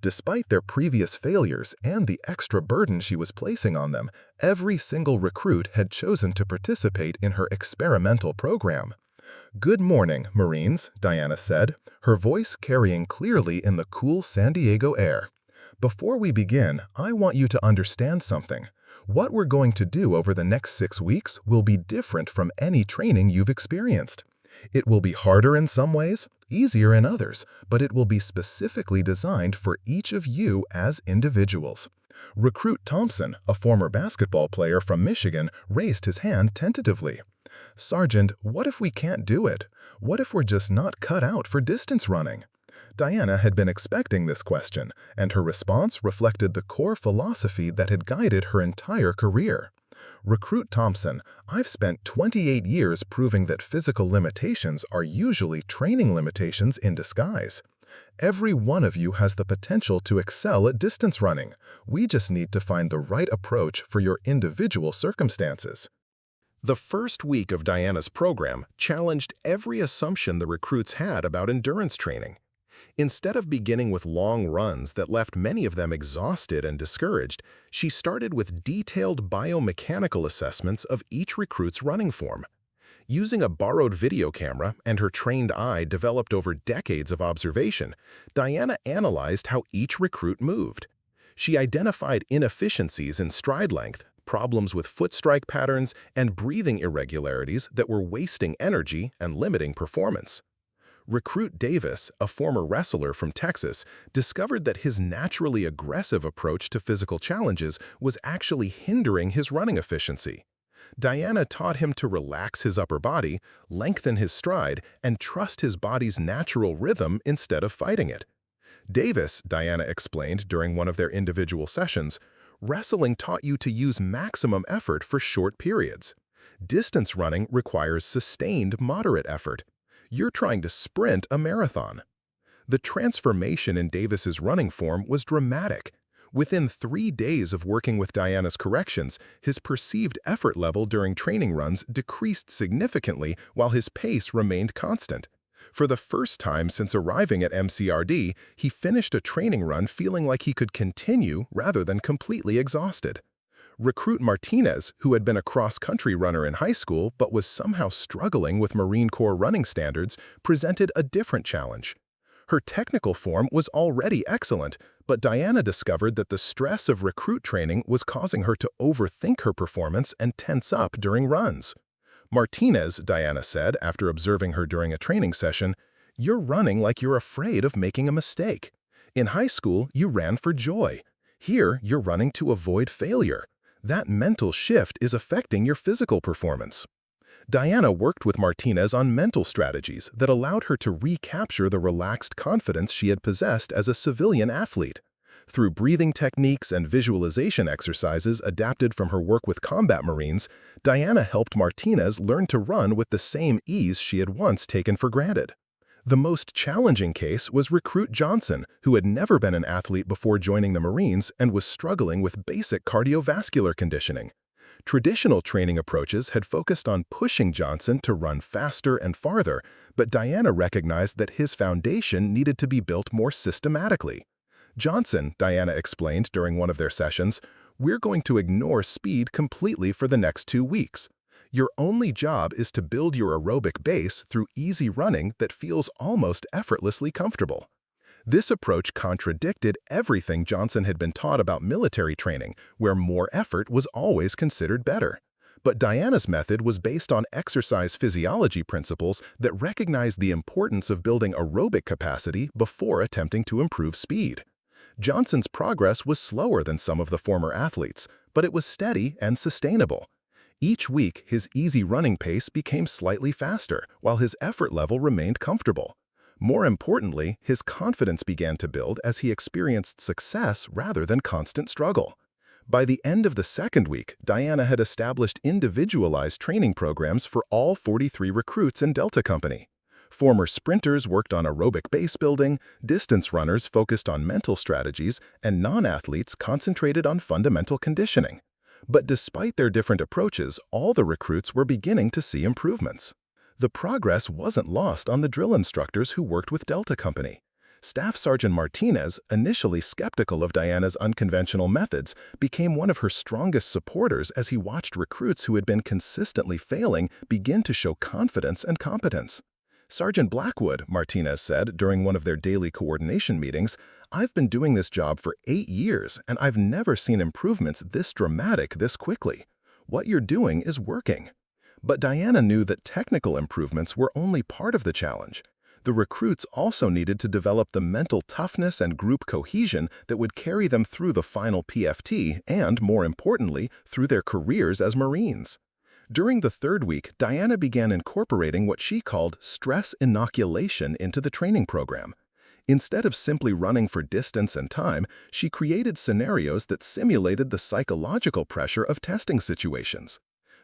Despite their previous failures and the extra burden she was placing on them, every single recruit had chosen to participate in her experimental program. Good morning, Marines, Diana said, her voice carrying clearly in the cool San Diego air. Before we begin, I want you to understand something. What we're going to do over the next 6 weeks will be different from any training you've experienced. It will be harder in some ways, easier in others, but it will be specifically designed for each of you as individuals. Recruit Thompson, a former basketball player from Michigan, raised his hand tentatively. Sergeant, what if we can't do it? What if we're just not cut out for distance running? Diana had been expecting this question, and her response reflected the core philosophy that had guided her entire career. Recruit Thompson, I've spent 28 years proving that physical limitations are usually training limitations in disguise. Every one of you has the potential to excel at distance running. We just need to find the right approach for your individual circumstances. The first week of Diana's program challenged every assumption the recruits had about endurance training. Instead of beginning with long runs that left many of them exhausted and discouraged, she started with detailed biomechanical assessments of each recruit's running form. Using a borrowed video camera and her trained eye developed over decades of observation, Diana analyzed how each recruit moved. She identified inefficiencies in stride length, problems with foot strike patterns, and breathing irregularities that were wasting energy and limiting performance. Recruit Davis, a former wrestler from Texas, discovered that his naturally aggressive approach to physical challenges was actually hindering his running efficiency. Diana taught him to relax his upper body, lengthen his stride, and trust his body's natural rhythm instead of fighting it. Davis, Diana explained during one of their individual sessions, wrestling taught you to use maximum effort for short periods. Distance running requires sustained, moderate effort. You're trying to sprint a marathon. The transformation in Davis's running form was dramatic. Within 3 days of working with Diana's corrections, his perceived effort level during training runs decreased significantly while his pace remained constant. For the first time since arriving at MCRD, he finished a training run feeling like he could continue rather than completely exhausted. Recruit Martinez, who had been a cross-country runner in high school but was somehow struggling with Marine Corps running standards, presented a different challenge. Her technical form was already excellent, but Diana discovered that the stress of recruit training was causing her to overthink her performance and tense up during runs. Martinez, Diana said after observing her during a training session, "You're running like you're afraid of making a mistake. In high school, you ran for joy. Here, you're running to avoid failure. That mental shift is affecting your physical performance." Diana worked with Martinez on mental strategies that allowed her to recapture the relaxed confidence she had possessed as a civilian athlete. Through breathing techniques and visualization exercises adapted from her work with combat Marines, Diana helped Martinez learn to run with the same ease she had once taken for granted. The most challenging case was recruit Johnson, who had never been an athlete before joining the Marines and was struggling with basic cardiovascular conditioning. Traditional training approaches had focused on pushing Johnson to run faster and farther, but Diana recognized that his foundation needed to be built more systematically. Johnson, Diana explained during one of their sessions, "We're going to ignore speed completely for the next 2 weeks. Your only job is to build your aerobic base through easy running that feels almost effortlessly comfortable." This approach contradicted everything Johnson had been taught about military training, where more effort was always considered better. But Diana's method was based on exercise physiology principles that recognized the importance of building aerobic capacity before attempting to improve speed. Johnson's progress was slower than some of the former athletes, but it was steady and sustainable. Each week, his easy running pace became slightly faster, while his effort level remained comfortable. More importantly, his confidence began to build as he experienced success rather than constant struggle. By the end of the second week, Diana had established individualized training programs for all 43 recruits in Delta Company. Former sprinters worked on aerobic base building, distance runners focused on mental strategies, and non-athletes concentrated on fundamental conditioning. But despite their different approaches, all the recruits were beginning to see improvements. The progress wasn't lost on the drill instructors who worked with Delta Company. Staff Sergeant Martinez, initially skeptical of Diana's unconventional methods, became one of her strongest supporters as he watched recruits who had been consistently failing begin to show confidence and competence. Sergeant Blackwood, Martinez said during one of their daily coordination meetings, "I've been doing this job for 8 years, and I've never seen improvements this dramatic this quickly. What you're doing is working." But Diana knew that technical improvements were only part of the challenge. The recruits also needed to develop the mental toughness and group cohesion that would carry them through the final PFT and, more importantly, through their careers as Marines. During the third week, Diana began incorporating what she called stress inoculation into the training program. Instead of simply running for distance and time, she created scenarios that simulated the psychological pressure of testing situations.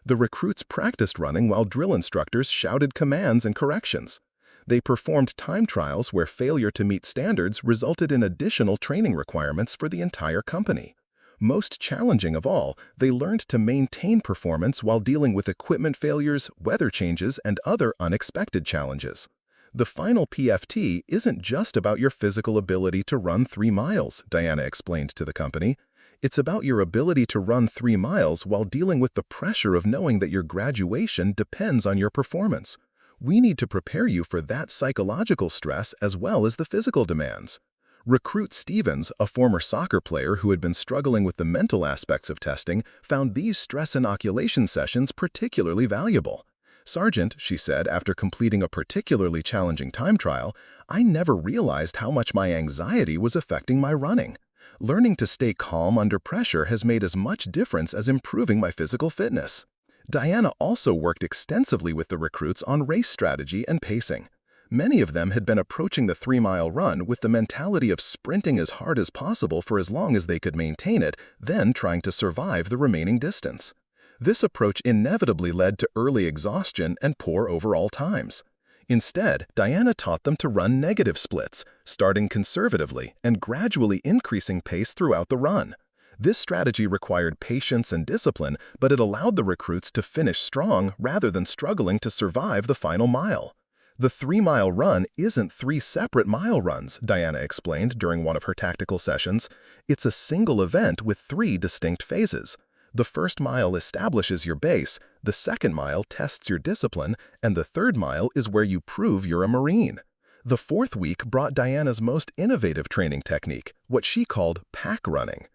The recruits practiced running while drill instructors shouted commands and corrections. They performed time trials where failure to meet standards resulted in additional training requirements for the entire company. Most challenging of all, they learned to maintain performance while dealing with equipment failures, weather changes, and other unexpected challenges. The final PFT isn't just about your physical ability to run 3 miles, Diana explained to the company. It's about your ability to run 3 miles while dealing with the pressure of knowing that your graduation depends on your performance. We need to prepare you for that psychological stress as well as the physical demands. Recruit Stevens, a former soccer player who had been struggling with the mental aspects of testing, found these stress inoculation sessions particularly valuable. "Sergeant," she said after completing a particularly challenging time trial, "I never realized how much my anxiety was affecting my running. Learning to stay calm under pressure has made as much difference as improving my physical fitness." Diana also worked extensively with the recruits on race strategy and pacing. Many of them had been approaching the 3-mile run with the mentality of sprinting as hard as possible for as long as they could maintain it, then trying to survive the remaining distance. This approach inevitably led to early exhaustion and poor overall times. Instead, Diana taught them to run negative splits, starting conservatively and gradually increasing pace throughout the run. This strategy required patience and discipline, but it allowed the recruits to finish strong rather than struggling to survive the final mile. "The 3-mile run isn't 3 separate mile runs," Diana explained during one of her tactical sessions. "It's a single event with 3 distinct phases. The first mile establishes your base, the second mile tests your discipline, and the third mile is where you prove you're a Marine. The fourth week brought Diana's most innovative training technique, what she called pack running.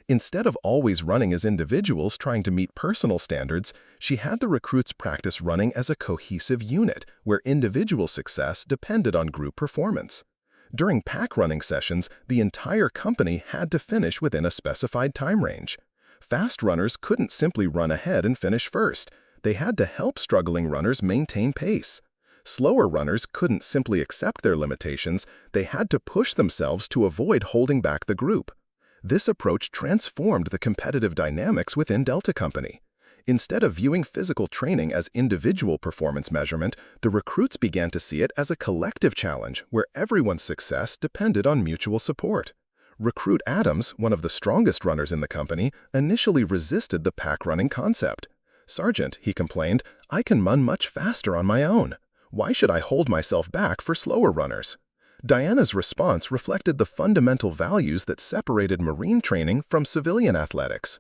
Instead of always running as individuals trying to meet personal standards, she had the recruits practice running as a cohesive unit where individual success depended on group performance. During pack running sessions, the entire company had to finish within a specified time range. Fast runners couldn't simply run ahead and finish first. They had to help struggling runners maintain pace. Slower runners couldn't simply accept their limitations, they had to push themselves to avoid holding back the group. This approach transformed the competitive dynamics within Delta Company. Instead of viewing physical training as individual performance measurement, the recruits began to see it as a collective challenge where everyone's success depended on mutual support. Recruit Adams, one of the strongest runners in the company, initially resisted the pack running concept. "Sergeant," he complained, "I can run much faster on my own. Why should I hold myself back for slower runners?" Diana's response reflected the fundamental values that separated Marine training from civilian athletics.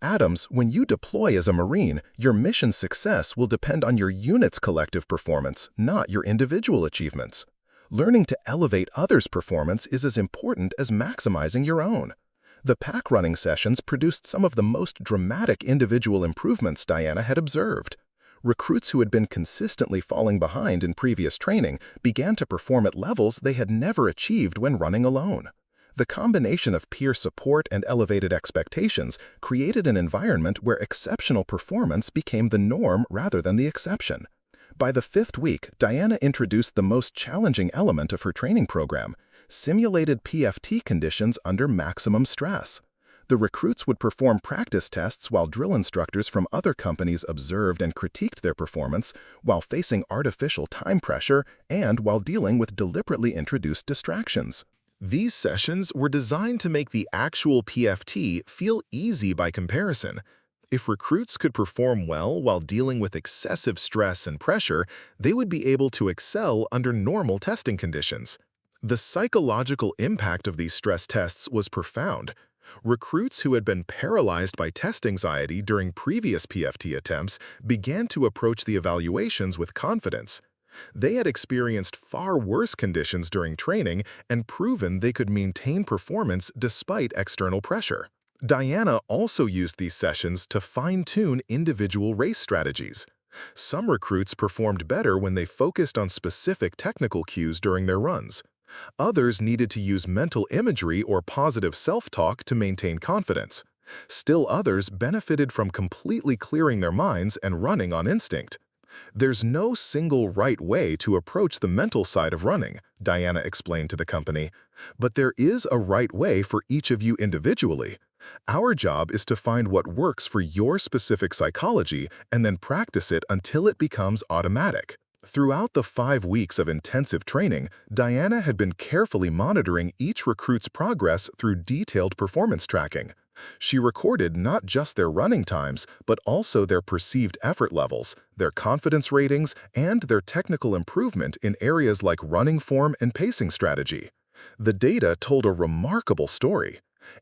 "Adams, when you deploy as a Marine, your mission's success will depend on your unit's collective performance, not your individual achievements. Learning to elevate others' performance is as important as maximizing your own." The pack running sessions produced some of the most dramatic individual improvements Diana had observed. Recruits who had been consistently falling behind in previous training began to perform at levels they had never achieved when running alone. The combination of peer support and elevated expectations created an environment where exceptional performance became the norm rather than the exception. By the fifth week, Diana introduced the most challenging element of her training program: simulated PFT conditions under maximum stress. The recruits would perform practice tests while drill instructors from other companies observed and critiqued their performance, while facing artificial time pressure and while dealing with deliberately introduced distractions. These sessions were designed to make the actual PFT feel easy by comparison. If recruits could perform well while dealing with excessive stress and pressure, they would be able to excel under normal testing conditions. The psychological impact of these stress tests was profound. Recruits who had been paralyzed by test anxiety during previous PFT attempts began to approach the evaluations with confidence. They had experienced far worse conditions during training and proven they could maintain performance despite external pressure. Diana also used these sessions to fine-tune individual race strategies. Some recruits performed better when they focused on specific technical cues during their runs. Others needed to use mental imagery or positive self-talk to maintain confidence. Still others benefited from completely clearing their minds and running on instinct. "There's no single right way to approach the mental side of running," Diana explained to the company, "but there is a right way for each of you individually. Our job is to find what works for your specific psychology and then practice it until it becomes automatic." Throughout the 5 weeks of intensive training, Diana had been carefully monitoring each recruit's progress through detailed performance tracking. She recorded not just their running times, but also their perceived effort levels, their confidence ratings, and their technical improvement in areas like running form and pacing strategy. The data told a remarkable story.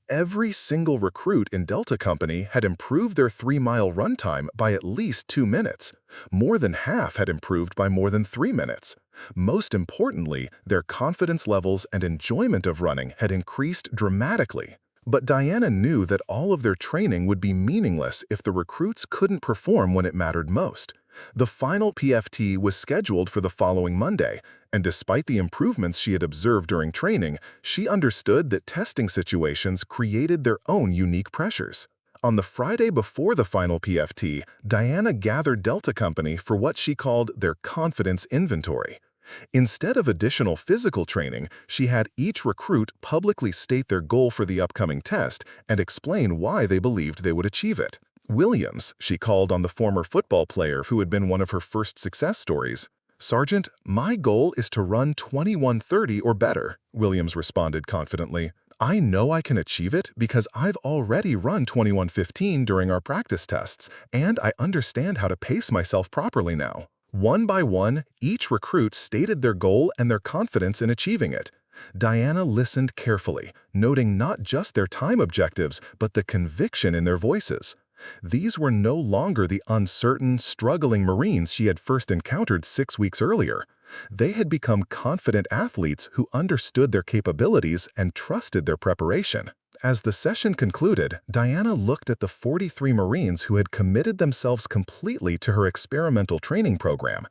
Every single recruit in Delta Company had improved their 3-mile run time by at least 2 minutes. More than half had improved by more than 3 minutes. Most importantly, their confidence levels and enjoyment of running had increased dramatically. But Diana knew that all of their training would be meaningless if the recruits couldn't perform when it mattered most. The final PFT was scheduled for the following Monday, and despite the improvements she had observed during training, she understood that testing situations created their own unique pressures. On the Friday before the final PFT, Diana gathered Delta Company for what she called their confidence inventory. Instead of additional physical training, she had each recruit publicly state their goal for the upcoming test and explain why they believed they would achieve it. "Williams," she called on the former football player who had been one of her first success stories. "Sergeant, my goal is to run 21:30 or better," Williams responded confidently. "I know I can achieve it because I've already run 21:15 during our practice tests, and I understand how to pace myself properly now." One by one, each recruit stated their goal and their confidence in achieving it. Diana listened carefully, noting not just their time objectives, but the conviction in their voices. These were no longer the uncertain, struggling Marines she had first encountered 6 weeks earlier. They had become confident athletes who understood their capabilities and trusted their preparation. As the session concluded, Diana looked at the 43 Marines who had committed themselves completely to her experimental training program.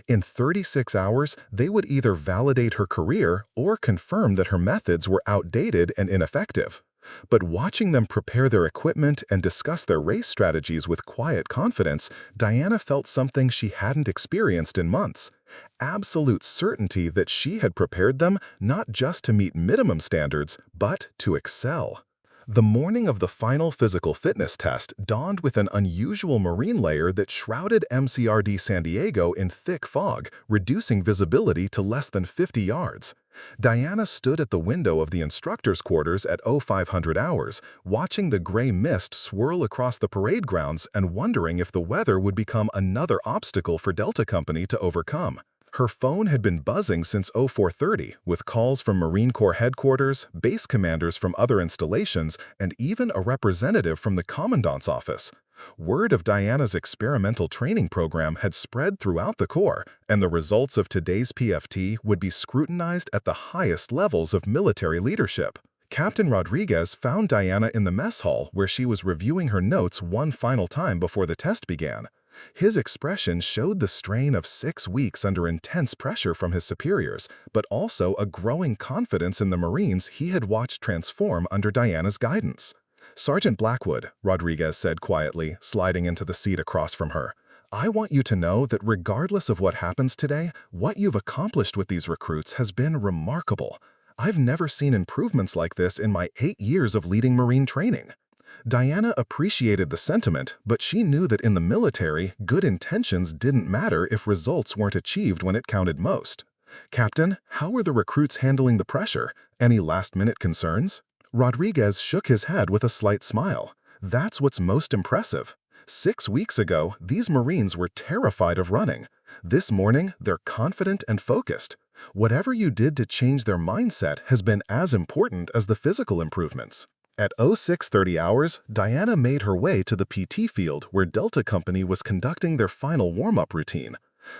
In 36 hours, they would either validate her career or confirm that her methods were outdated and ineffective. But watching them prepare their equipment and discuss their race strategies with quiet confidence, Diana felt something she hadn't experienced in months. Absolute certainty that she had prepared them not just to meet minimum standards, but to excel. The morning of the final physical fitness test dawned with an unusual marine layer that shrouded MCRD San Diego in thick fog, reducing visibility to less than 50 yards. Diana stood at the window of the instructor's quarters at 0500 hours, watching the gray mist swirl across the parade grounds and wondering if the weather would become another obstacle for Delta Company to overcome. Her phone had been buzzing since 0430, with calls from Marine Corps headquarters, base commanders from other installations, and even a representative from the Commandant's office. Word of Diana's experimental training program had spread throughout the Corps, and the results of today's PFT would be scrutinized at the highest levels of military leadership. Captain Rodriguez found Diana in the mess hall where she was reviewing her notes one final time before the test began. His expression showed the strain of 6 weeks under intense pressure from his superiors, but also a growing confidence in the Marines he had watched transform under Diana's guidance. "Sergeant Blackwood," Rodriguez said quietly, sliding into the seat across from her, "I want you to know that regardless of what happens today, what you've accomplished with these recruits has been remarkable. I've never seen improvements like this in my 8 years of leading Marine training." Diana appreciated the sentiment, but she knew that in the military, good intentions didn't matter if results weren't achieved when it counted most. "Captain, how were the recruits handling the pressure? Any last-minute concerns?" Rodriguez shook his head with a slight smile. "That's what's most impressive. 6 weeks ago, these Marines were terrified of running. This morning, they're confident and focused. Whatever you did to change their mindset has been as important as the physical improvements." At 0630 hours, Diana made her way to the PT field where Delta Company was conducting their final warm-up routine.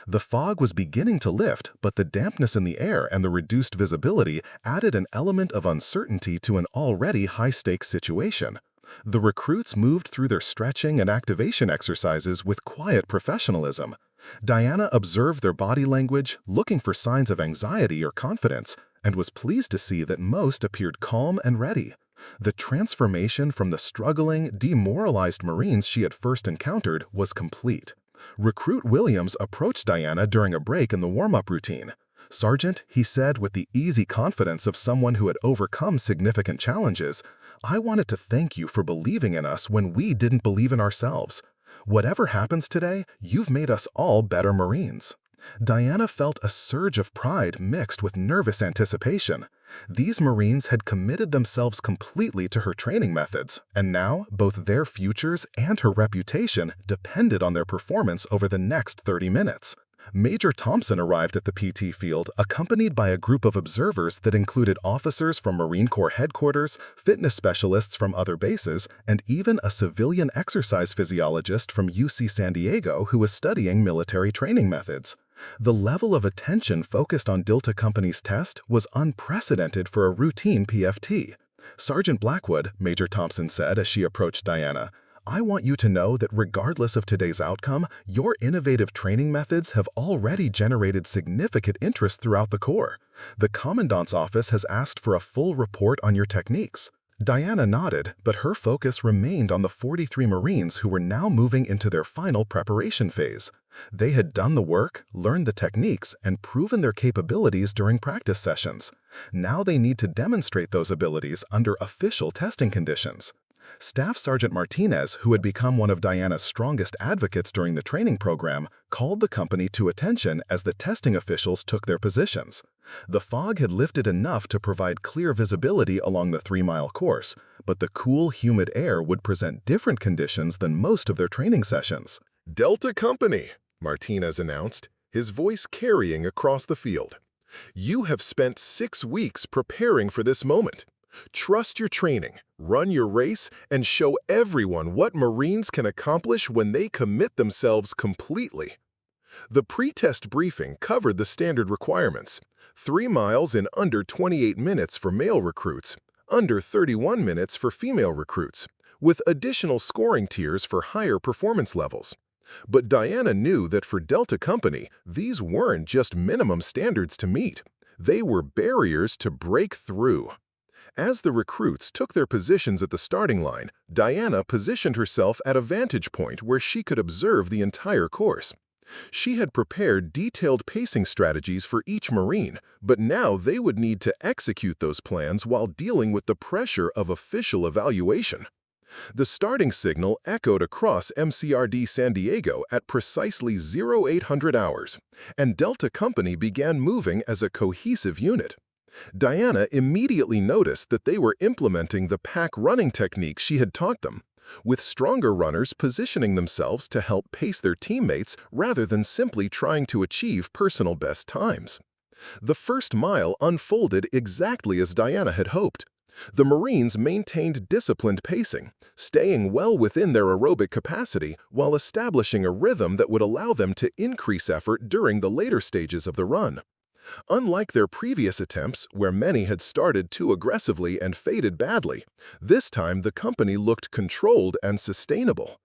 The fog was beginning to lift, but the dampness in the air and the reduced visibility added an element of uncertainty to an already high-stakes situation. The recruits moved through their stretching and activation exercises with quiet professionalism. Diana observed their body language, looking for signs of anxiety or confidence, and was pleased to see that most appeared calm and ready. The transformation from the struggling, demoralized Marines she had first encountered was complete. Recruit Williams approached Diana during a break in the warm-up routine. "Sergeant," he said with the easy confidence of someone who had overcome significant challenges, "I wanted to thank you for believing in us when we didn't believe in ourselves. Whatever happens today, you've made us all better Marines." Diana felt a surge of pride mixed with nervous anticipation. These Marines had committed themselves completely to her training methods, and now both their futures and her reputation depended on their performance over the next 30 minutes. Major Thompson arrived at the PT field accompanied by a group of observers that included officers from Marine Corps headquarters, fitness specialists from other bases, and even a civilian exercise physiologist from UC San Diego who was studying military training methods. The level of attention focused on Delta Company's test was unprecedented for a routine PFT. "Sergeant Blackwood," Major Thompson said as she approached Diana, "I want you to know that regardless of today's outcome, your innovative training methods have already generated significant interest throughout the Corps. The Commandant's office has asked for a full report on your techniques." Diana nodded, but her focus remained on the 43 Marines who were now moving into their final preparation phase. They had done the work, learned the techniques, and proven their capabilities during practice sessions. Now they need to demonstrate those abilities under official testing conditions. Staff Sergeant Martinez, who had become one of Diana's strongest advocates during the training program, called the company to attention as the testing officials took their positions. The fog had lifted enough to provide clear visibility along the 3-mile course, but the cool, humid air would present different conditions than most of their training sessions. "Delta Company," Martinez announced, his voice carrying across the field. "You have spent 6 weeks preparing for this moment. Trust your training, run your race, and show everyone what Marines can accomplish when they commit themselves completely." The pre-test briefing covered the standard requirements: 3 miles in under 28 minutes for male recruits, under 31 minutes for female recruits, with additional scoring tiers for higher performance levels. But Diana knew that for Delta Company, these weren't just minimum standards to meet. They were barriers to break through. As the recruits took their positions at the starting line, Diana positioned herself at a vantage point where she could observe the entire course. She had prepared detailed pacing strategies for each Marine, but now they would need to execute those plans while dealing with the pressure of official evaluation. The starting signal echoed across MCRD San Diego at precisely 0800 hours, and Delta Company began moving as a cohesive unit. Diana immediately noticed that they were implementing the pack running technique she had taught them, with stronger runners positioning themselves to help pace their teammates rather than simply trying to achieve personal best times. The first mile unfolded exactly as Diana had hoped. The Marines maintained disciplined pacing, staying well within their aerobic capacity while establishing a rhythm that would allow them to increase effort during the later stages of the run. Unlike their previous attempts, where many had started too aggressively and faded badly, this time the company looked controlled and sustainable.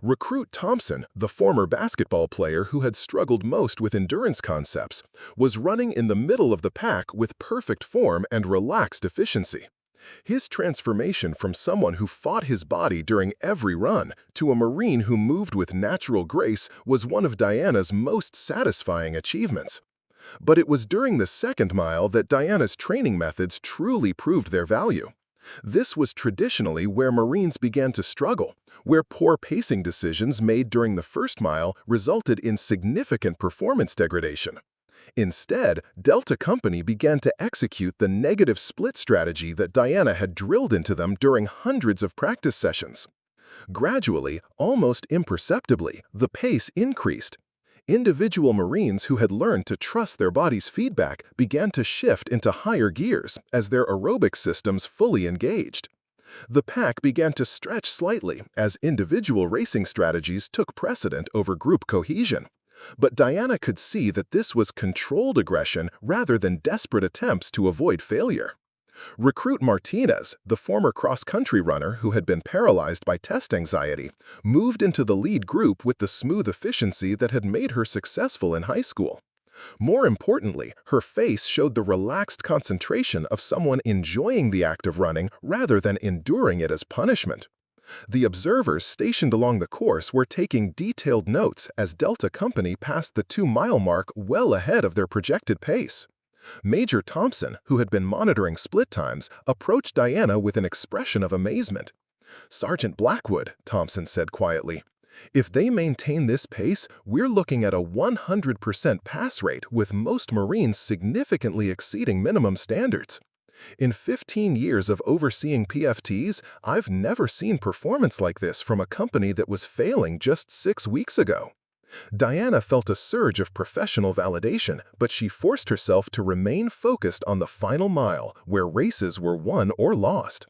Recruit Thompson, the former basketball player who had struggled most with endurance concepts, was running in the middle of the pack with perfect form and relaxed efficiency. His transformation from someone who fought his body during every run to a Marine who moved with natural grace was one of Diana's most satisfying achievements. But it was during the second mile that Diana's training methods truly proved their value. This was traditionally where Marines began to struggle, where poor pacing decisions made during the first mile resulted in significant performance degradation. Instead, Delta Company began to execute the negative split strategy that Diana had drilled into them during hundreds of practice sessions. Gradually, almost imperceptibly, the pace increased. Individual Marines who had learned to trust their body's feedback began to shift into higher gears as their aerobic systems fully engaged. The pack began to stretch slightly as individual racing strategies took precedent over group cohesion. But Diana could see that this was controlled aggression rather than desperate attempts to avoid failure. Recruit Martinez, the former cross-country runner who had been paralyzed by test anxiety, moved into the lead group with the smooth efficiency that had made her successful in high school. More importantly, her face showed the relaxed concentration of someone enjoying the act of running rather than enduring it as punishment. The observers stationed along the course were taking detailed notes as Delta Company passed the 2-mile mark well ahead of their projected pace. Major Thompson, who had been monitoring split times, approached Diana with an expression of amazement. "Sergeant Blackwood," Thompson said quietly, "if they maintain this pace, we're looking at a 100% pass rate with most Marines significantly exceeding minimum standards. In 15 years of overseeing PFTs, I've never seen performance like this from a company that was failing just 6 weeks ago." Diana felt a surge of professional validation, but she forced herself to remain focused on the final mile, where races were won or lost.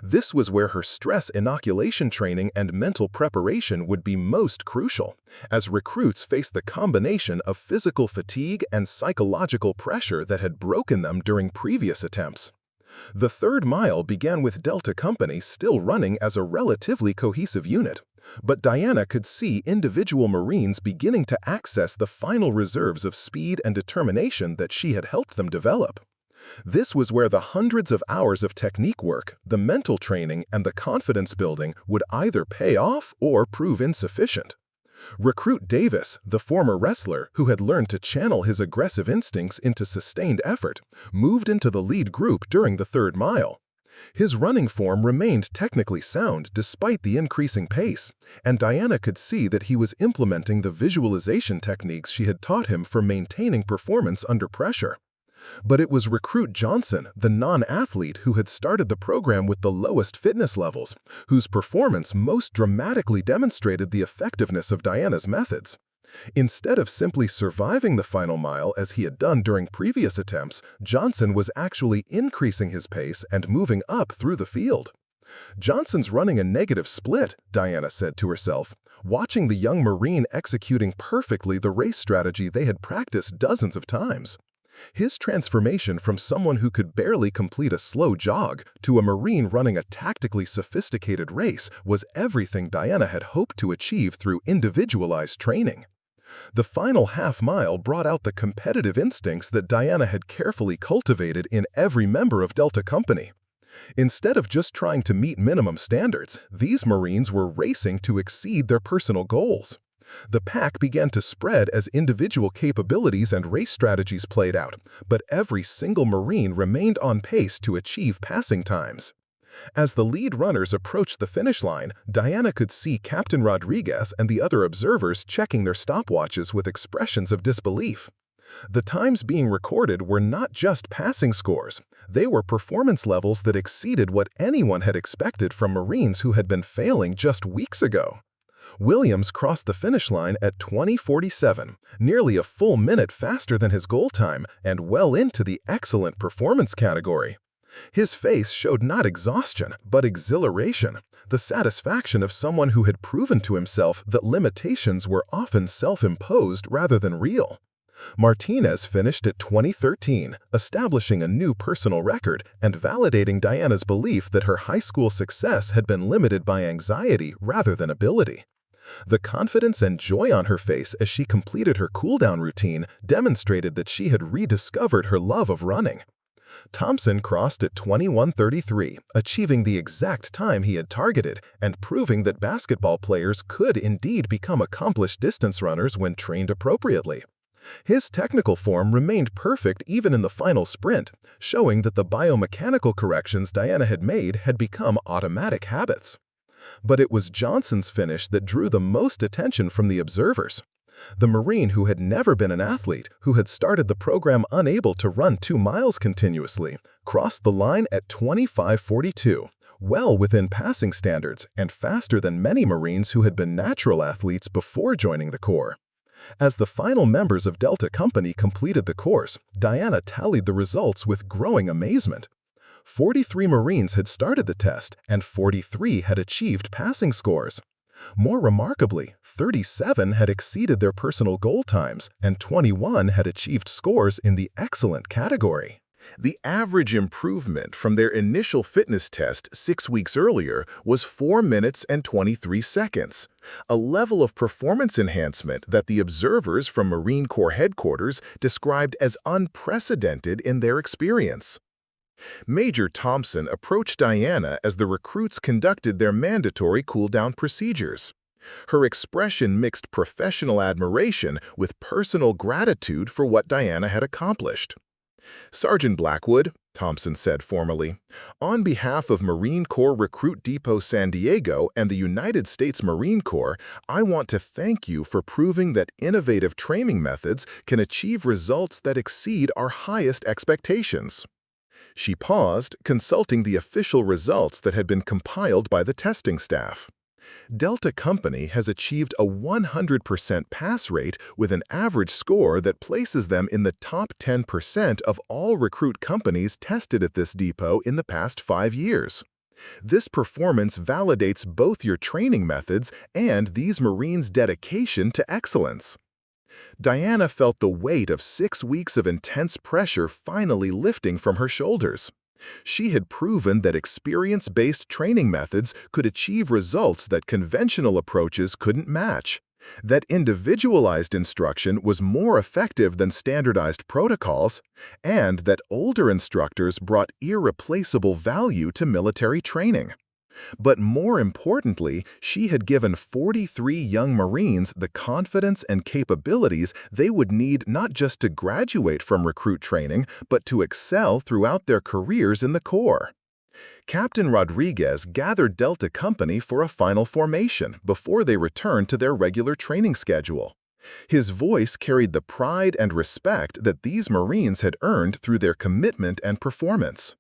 This was where her stress inoculation training and mental preparation would be most crucial, as recruits faced the combination of physical fatigue and psychological pressure that had broken them during previous attempts. The third mile began with Delta Company still running as a relatively cohesive unit, but Diana could see individual Marines beginning to access the final reserves of speed and determination that she had helped them develop. This was where the hundreds of hours of technique work, the mental training, and the confidence building would either pay off or prove insufficient. Recruit Davis, the former wrestler who had learned to channel his aggressive instincts into sustained effort, moved into the lead group during the third mile. His running form remained technically sound despite the increasing pace, and Diana could see that he was implementing the visualization techniques she had taught him for maintaining performance under pressure. But it was Recruit Johnson, the non-athlete who had started the program with the lowest fitness levels, whose performance most dramatically demonstrated the effectiveness of Diana's methods. Instead of simply surviving the final mile as he had done during previous attempts, Johnson was actually increasing his pace and moving up through the field. "Johnson's running a negative split," Diana said to herself, watching the young Marine executing perfectly the race strategy they had practiced dozens of times. His transformation from someone who could barely complete a slow jog to a Marine running a tactically sophisticated race was everything Diana had hoped to achieve through individualized training. The final half-mile brought out the competitive instincts that Diana had carefully cultivated in every member of Delta Company. Instead of just trying to meet minimum standards, these Marines were racing to exceed their personal goals. The pack began to spread as individual capabilities and race strategies played out, but every single Marine remained on pace to achieve passing times. As the lead runners approached the finish line, Diana could see Captain Rodriguez and the other observers checking their stopwatches with expressions of disbelief. The times being recorded were not just passing scores. They were performance levels that exceeded what anyone had expected from Marines who had been failing just weeks ago. Williams crossed the finish line at 20:47, nearly a full minute faster than his goal time and well into the excellent performance category. His face showed not exhaustion, but exhilaration, the satisfaction of someone who had proven to himself that limitations were often self-imposed rather than real. Martinez finished at 2013, establishing a new personal record and validating Diana's belief that her high school success had been limited by anxiety rather than ability. The confidence and joy on her face as she completed her cooldown routine demonstrated that she had rediscovered her love of running. Thompson crossed at 21:33, achieving the exact time he had targeted and proving that basketball players could indeed become accomplished distance runners when trained appropriately. His technical form remained perfect even in the final sprint, showing that the biomechanical corrections Diana had made had become automatic habits. But it was Johnson's finish that drew the most attention from the observers. The Marine who had never been an athlete, who had started the program unable to run 2 miles continuously, crossed the line at 25:42, well within passing standards and faster than many Marines who had been natural athletes before joining the Corps. As the final members of Delta Company completed the course, Diana tallied the results with growing amazement. 43 Marines had started the test, and 43 had achieved passing scores. More remarkably, 37 had exceeded their personal goal times, and 21 had achieved scores in the excellent category. The average improvement from their initial fitness test 6 weeks earlier was 4 minutes and 23 seconds, a level of performance enhancement that the observers from Marine Corps headquarters described as unprecedented in their experience. Major Thompson approached Diana as the recruits conducted their mandatory cool-down procedures. Her expression mixed professional admiration with personal gratitude for what Diana had accomplished. "Sergeant Blackwood," Thompson said formally, "on behalf of Marine Corps Recruit Depot San Diego and the United States Marine Corps, I want to thank you for proving that innovative training methods can achieve results that exceed our highest expectations." She paused, consulting the official results that had been compiled by the testing staff. Delta Company has achieved a 100% pass rate with an average score that places them in the top 10% of all recruit companies tested at this depot in the past 5 years. This performance validates both your training methods and these Marines' dedication to excellence. Diana felt the weight of 6 weeks of intense pressure finally lifting from her shoulders. She had proven that experience-based training methods could achieve results that conventional approaches couldn't match, that individualized instruction was more effective than standardized protocols, and that older instructors brought irreplaceable value to military training. But more importantly, she had given 43 young Marines the confidence and capabilities they would need not just to graduate from recruit training, but to excel throughout their careers in the Corps. Captain Rodriguez gathered Delta Company for a final formation before they returned to their regular training schedule. His voice carried the pride and respect that these Marines had earned through their commitment and performance.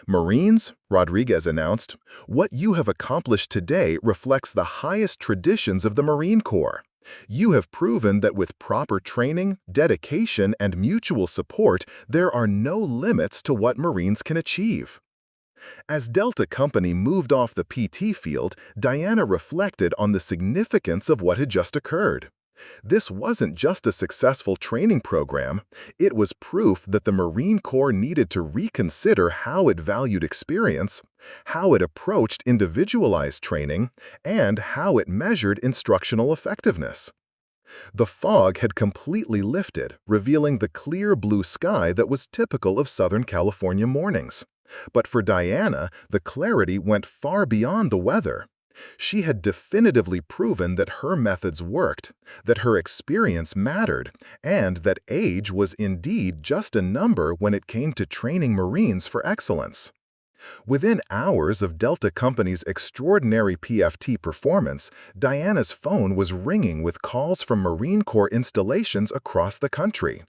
"Marines," Rodriguez announced, "what you have accomplished today reflects the highest traditions of the Marine Corps. You have proven that with proper training, dedication, and mutual support, there are no limits to what Marines can achieve." As Delta Company moved off the PT field, Diana reflected on the significance of what had just occurred. This wasn't just a successful training program, it was proof that the Marine Corps needed to reconsider how it valued experience, how it approached individualized training, and how it measured instructional effectiveness. The fog had completely lifted, revealing the clear blue sky that was typical of Southern California mornings. But for Diana, the clarity went far beyond the weather. She had definitively proven that her methods worked, that her experience mattered, and that age was indeed just a number when it came to training Marines for excellence. Within hours of Delta Company's extraordinary PFT performance, Diana's phone was ringing with calls from Marine Corps installations across the country.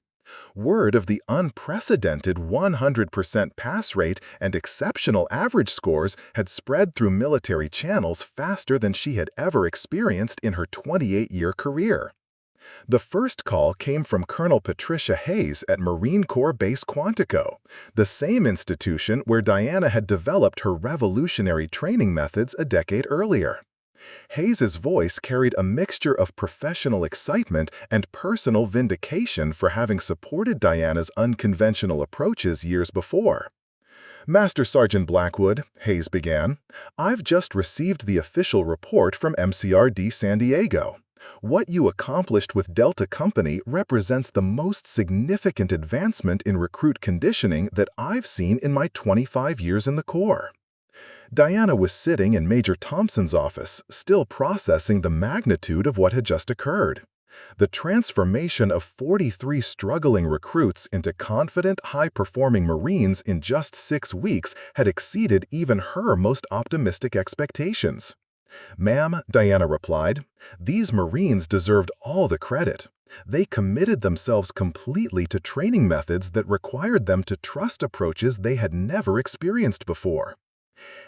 Word of the unprecedented 100% pass rate and exceptional average scores had spread through military channels faster than she had ever experienced in her 28-year career. The first call came from Colonel Patricia Hayes at Marine Corps Base Quantico, the same institution where Diana had developed her revolutionary training methods a decade earlier. Hayes's voice carried a mixture of professional excitement and personal vindication for having supported Diana's unconventional approaches years before. "Master Sergeant Blackwood," Hayes began, "I've just received the official report from MCRD San Diego. What you accomplished with Delta Company represents the most significant advancement in recruit conditioning that I've seen in my 25 years in the Corps." Diana was sitting in Major Thompson's office, still processing the magnitude of what had just occurred. The transformation of 43 struggling recruits into confident, high-performing Marines in just 6 weeks had exceeded even her most optimistic expectations. "Ma'am," Diana replied, "these Marines deserved all the credit. They committed themselves completely to training methods that required them to trust approaches they had never experienced before."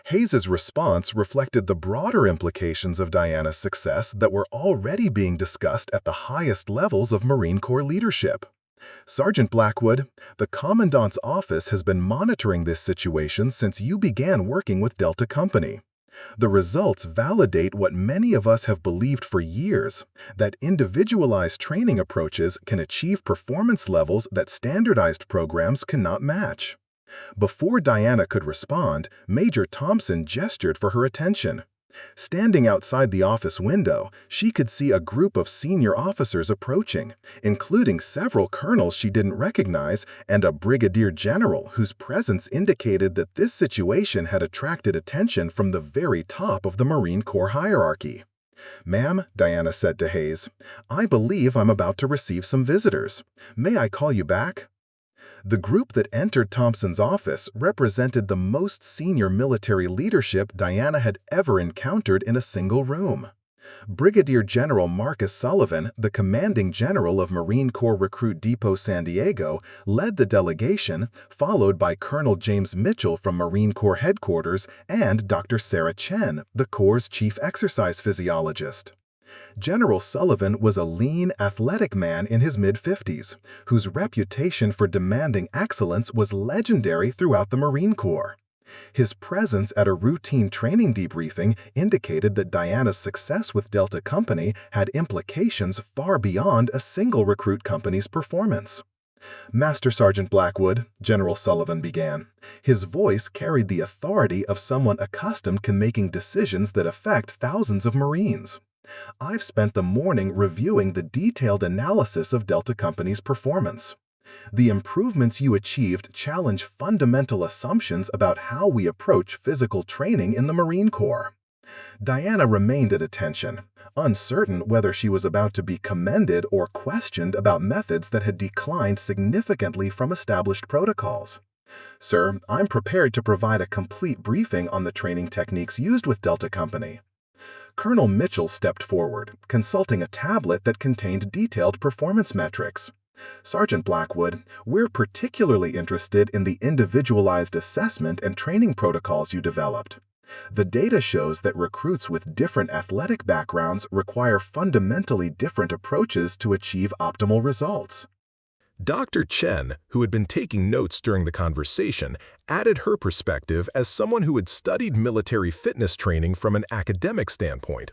Hayes's response reflected the broader implications of Diana's success that were already being discussed at the highest levels of Marine Corps leadership. "Sergeant Blackwood, the Commandant's office has been monitoring this situation since you began working with Delta Company. The results validate what many of us have believed for years, that individualized training approaches can achieve performance levels that standardized programs cannot match." Before Diana could respond, Major Thompson gestured for her attention. Standing outside the office window, she could see a group of senior officers approaching, including several colonels she didn't recognize and a brigadier general whose presence indicated that this situation had attracted attention from the very top of the Marine Corps hierarchy. "Ma'am," Diana said to Hayes, "I believe I'm about to receive some visitors. May I call you back?" The group that entered Thompson's office represented the most senior military leadership Diana had ever encountered in a single room. Brigadier General Marcus Sullivan, the commanding general of Marine Corps Recruit Depot San Diego, led the delegation, followed by Colonel James Mitchell from Marine Corps Headquarters and Dr. Sarah Chen, the Corps' chief exercise physiologist. General Sullivan was a lean, athletic man in his mid-50s, whose reputation for demanding excellence was legendary throughout the Marine Corps. His presence at a routine training debriefing indicated that Diana's success with Delta Company had implications far beyond a single recruit company's performance. "Master Sergeant Blackwood," General Sullivan began. His voice carried the authority of someone accustomed to making decisions that affect thousands of Marines. "I've spent the morning reviewing the detailed analysis of Delta Company's performance. The improvements you achieved challenge fundamental assumptions about how we approach physical training in the Marine Corps." Diana remained at attention, uncertain whether she was about to be commended or questioned about methods that had declined significantly from established protocols. "Sir, I'm prepared to provide a complete briefing on the training techniques used with Delta Company." Colonel Mitchell stepped forward, consulting a tablet that contained detailed performance metrics. "Sergeant Blackwood, we're particularly interested in the individualized assessment and training protocols you developed. The data shows that recruits with different athletic backgrounds require fundamentally different approaches to achieve optimal results." Dr. Chen, who had been taking notes during the conversation, added her perspective as someone who had studied military fitness training from an academic standpoint.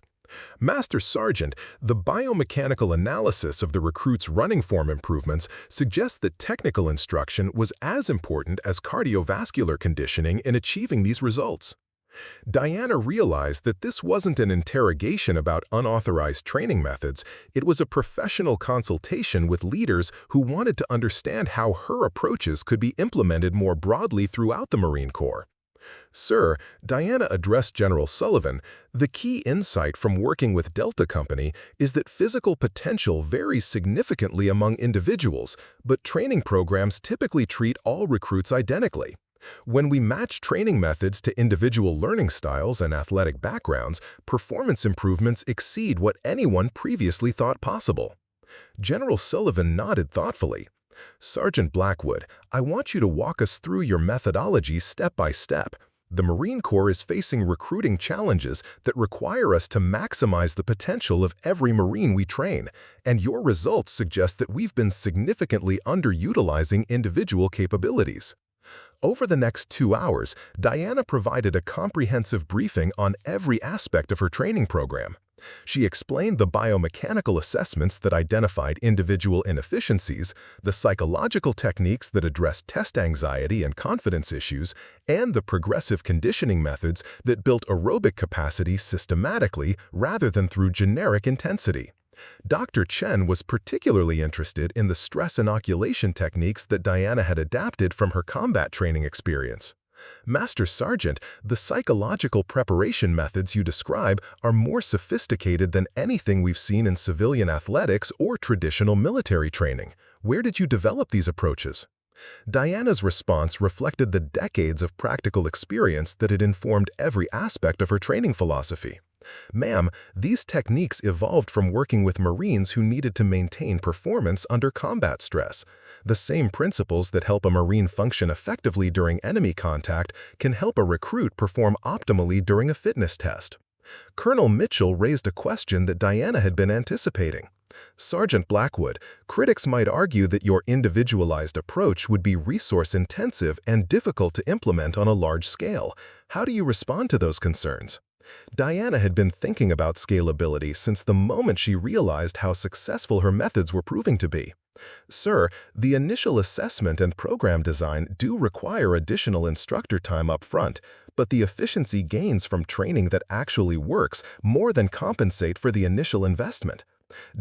Master Sergeant, the biomechanical analysis of the recruits' running form improvements suggests that technical instruction was as important as cardiovascular conditioning in achieving these results. Diana realized that this wasn't an interrogation about unauthorized training methods, it was a professional consultation with leaders who wanted to understand how her approaches could be implemented more broadly throughout the Marine Corps. Sir, Diana addressed General Sullivan, the key insight from working with Delta Company is that physical potential varies significantly among individuals, but training programs typically treat all recruits identically. When we match training methods to individual learning styles and athletic backgrounds, performance improvements exceed what anyone previously thought possible. General Sullivan nodded thoughtfully. Sergeant Blackwood, I want you to walk us through your methodology step by step. The Marine Corps is facing recruiting challenges that require us to maximize the potential of every Marine we train, and your results suggest that we've been significantly underutilizing individual capabilities. Over the next 2 hours, Diana provided a comprehensive briefing on every aspect of her training program. She explained the biomechanical assessments that identified individual inefficiencies, the psychological techniques that address test anxiety and confidence issues, and the progressive conditioning methods that built aerobic capacity systematically rather than through generic intensity. Dr. Chen was particularly interested in the stress inoculation techniques that Diana had adapted from her combat training experience. Master Sergeant, the psychological preparation methods you describe are more sophisticated than anything we've seen in civilian athletics or traditional military training. Where did you develop these approaches? Diana's response reflected the decades of practical experience that had informed every aspect of her training philosophy. Ma'am, these techniques evolved from working with Marines who needed to maintain performance under combat stress. The same principles that help a Marine function effectively during enemy contact can help a recruit perform optimally during a fitness test. Colonel Mitchell raised a question that Diana had been anticipating. Sergeant Blackwood, critics might argue that your individualized approach would be resource-intensive and difficult to implement on a large scale. How do you respond to those concerns? Diana had been thinking about scalability since the moment she realized how successful her methods were proving to be. Sir, the initial assessment and program design do require additional instructor time up front, but the efficiency gains from training that actually works more than compensate for the initial investment.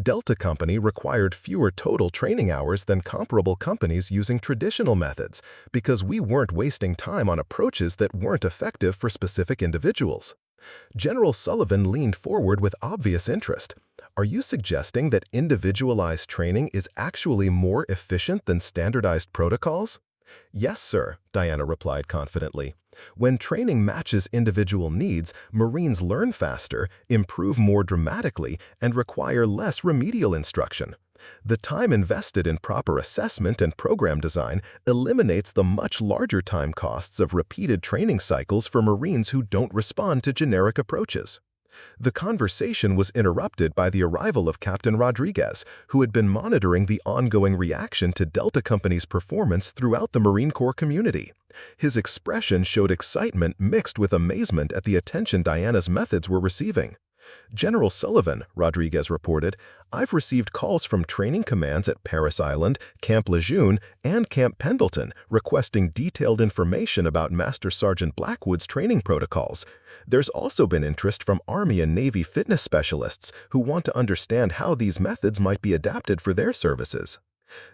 Delta Company required fewer total training hours than comparable companies using traditional methods because we weren't wasting time on approaches that weren't effective for specific individuals. General Sullivan leaned forward with obvious interest. Are you suggesting that individualized training is actually more efficient than standardized protocols? Yes, sir, Diana replied confidently. When training matches individual needs, Marines learn faster, improve more dramatically, and require less remedial instruction. The time invested in proper assessment and program design eliminates the much larger time costs of repeated training cycles for Marines who don't respond to generic approaches. The conversation was interrupted by the arrival of Captain Rodriguez, who had been monitoring the ongoing reaction to Delta Company's performance throughout the Marine Corps community. His expression showed excitement mixed with amazement at the attention Diana's methods were receiving. General Sullivan, Rodriguez reported, I've received calls from training commands at Paris Island, Camp Lejeune, and Camp Pendleton requesting detailed information about Master Sergeant Blackwood's training protocols. There's also been interest from Army and Navy fitness specialists who want to understand how these methods might be adapted for their services.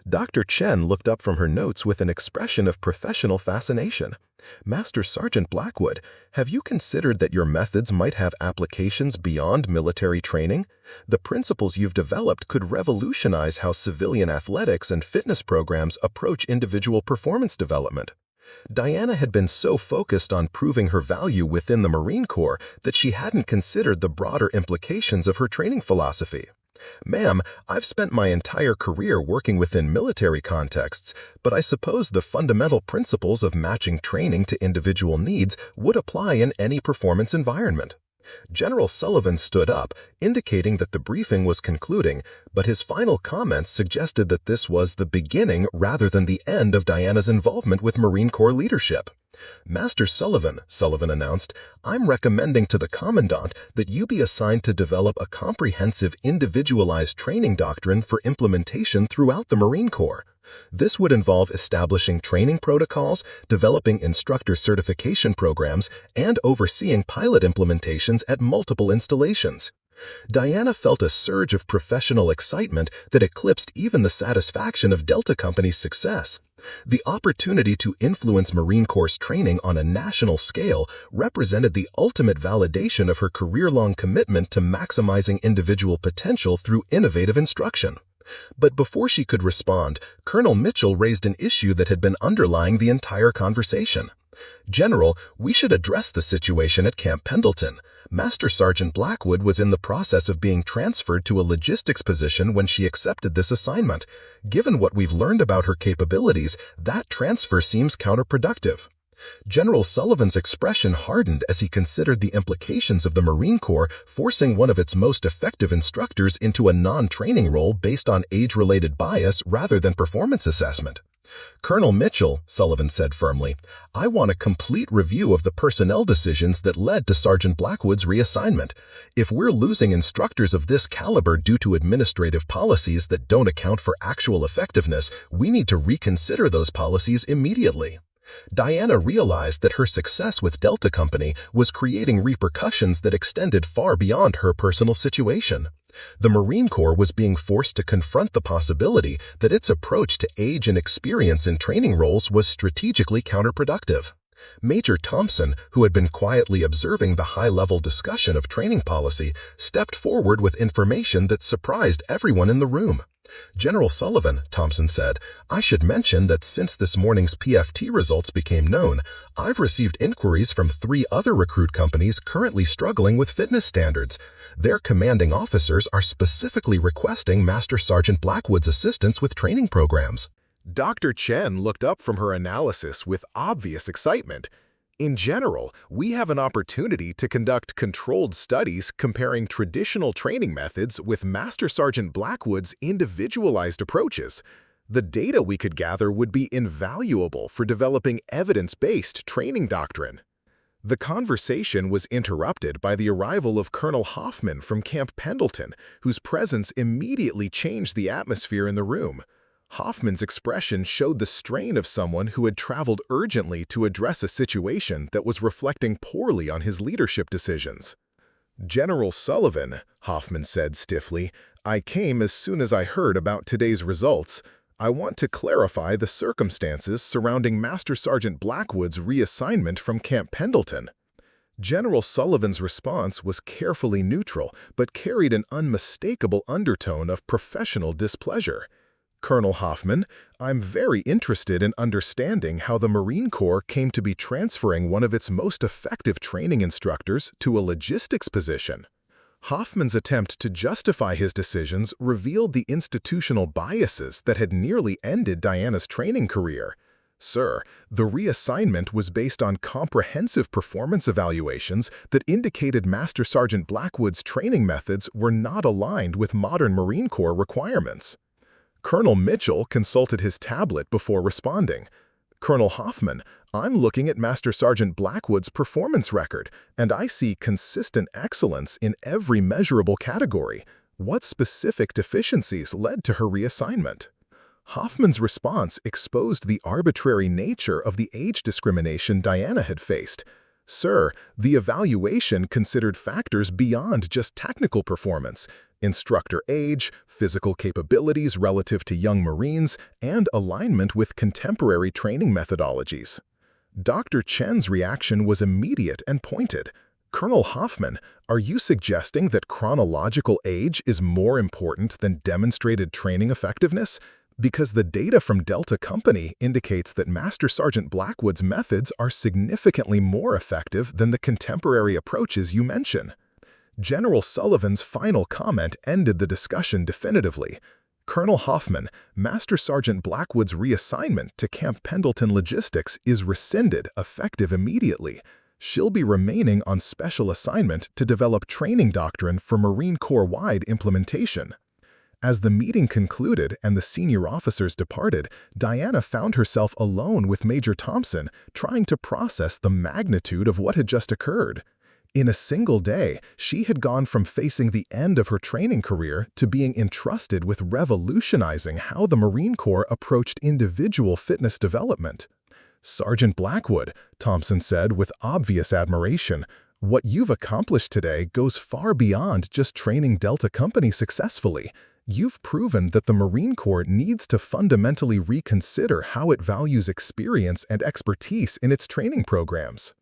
Dr. Chen looked up from her notes with an expression of professional fascination. Master Sergeant Blackwood, have you considered that your methods might have applications beyond military training? The principles you've developed could revolutionize how civilian athletics and fitness programs approach individual performance development. Diana had been so focused on proving her value within the Marine Corps that she hadn't considered the broader implications of her training philosophy. Ma'am, I've spent my entire career working within military contexts, but I suppose the fundamental principles of matching training to individual needs would apply in any performance environment. General Sullivan stood up, indicating that the briefing was concluding, but his final comments suggested that this was the beginning rather than the end of Diana's involvement with Marine Corps leadership. "Master Sullivan," Sullivan announced, "I'm recommending to the Commandant that you be assigned to develop a comprehensive individualized training doctrine for implementation throughout the Marine Corps. This would involve establishing training protocols, developing instructor certification programs, and overseeing pilot implementations at multiple installations." Diana felt a surge of professional excitement that eclipsed even the satisfaction of Delta Company's success. The opportunity to influence Marine Corps training on a national scale represented the ultimate validation of her career-long commitment to maximizing individual potential through innovative instruction. But before she could respond, Colonel Mitchell raised an issue that had been underlying the entire conversation. "General, we should address the situation at Camp Pendleton. Master Sergeant Blackwood was in the process of being transferred to a logistics position when she accepted this assignment. Given what we've learned about her capabilities, that transfer seems counterproductive." General Sullivan's expression hardened as he considered the implications of the Marine Corps forcing one of its most effective instructors into a non-training role based on age-related bias rather than performance assessment. "Colonel Mitchell," Sullivan said firmly, "I want a complete review of the personnel decisions that led to Sergeant Blackwood's reassignment. If we're losing instructors of this caliber due to administrative policies that don't account for actual effectiveness, we need to reconsider those policies immediately." Diana realized that her success with Delta Company was creating repercussions that extended far beyond her personal situation. The Marine Corps was being forced to confront the possibility that its approach to age and experience in training roles was strategically counterproductive. Major Thompson, who had been quietly observing the high-level discussion of training policy, stepped forward with information that surprised everyone in the room. "General Sullivan," Thompson said, "I should mention that since this morning's PFT results became known, I've received inquiries from 3 other recruit companies currently struggling with fitness standards. Their commanding officers are specifically requesting Master Sergeant Blackwood's assistance with training programs." Dr. Chen looked up from her analysis with obvious excitement. "In general, we have an opportunity to conduct controlled studies comparing traditional training methods with Master Sergeant Blackwood's individualized approaches. The data we could gather would be invaluable for developing evidence-based training doctrine." The conversation was interrupted by the arrival of Colonel Hoffman from Camp Pendleton, whose presence immediately changed the atmosphere in the room. Hoffman's expression showed the strain of someone who had traveled urgently to address a situation that was reflecting poorly on his leadership decisions. "General Sullivan," Hoffman said stiffly, "I came as soon as I heard about today's results. I want to clarify the circumstances surrounding Master Sergeant Blackwood's reassignment from Camp Pendleton." General Sullivan's response was carefully neutral, but carried an unmistakable undertone of professional displeasure. "Colonel Hoffman, I'm very interested in understanding how the Marine Corps came to be transferring one of its most effective training instructors to a logistics position." Hoffman's attempt to justify his decisions revealed the institutional biases that had nearly ended Diana's training career. "Sir, the reassignment was based on comprehensive performance evaluations that indicated Master Sergeant Blackwood's training methods were not aligned with modern Marine Corps requirements." Colonel Mitchell consulted his tablet before responding. "Colonel Hoffman, I'm looking at Master Sergeant Blackwood's performance record, and I see consistent excellence in every measurable category. What specific deficiencies led to her reassignment?" Hoffman's response exposed the arbitrary nature of the age discrimination Diana had faced. "Sir, the evaluation considered factors beyond just technical performance: instructor age, physical capabilities relative to young Marines, and alignment with contemporary training methodologies." Dr. Chen's reaction was immediate and pointed. "Colonel Hoffman, are you suggesting that chronological age is more important than demonstrated training effectiveness? Because the data from Delta Company indicates that Master Sergeant Blackwood's methods are significantly more effective than the contemporary approaches you mention." General Sullivan's final comment ended the discussion definitively. "Colonel Hoffman, Master Sergeant Blackwood's reassignment to Camp Pendleton Logistics is rescinded effective immediately. She'll be remaining on special assignment to develop training doctrine for Marine Corps-wide implementation. As the meeting concluded and the senior officers departed, Diana found herself alone with Major Thompson, trying to process the magnitude of what had just occurred. In a single day, she had gone from facing the end of her training career to being entrusted with revolutionizing how the Marine Corps approached individual fitness development. "Sergeant Blackwood," Thompson said with obvious admiration, "what you've accomplished today goes far beyond just training Delta Company successfully. You've proven that the Marine Corps needs to fundamentally reconsider how it values experience and expertise in its training programs."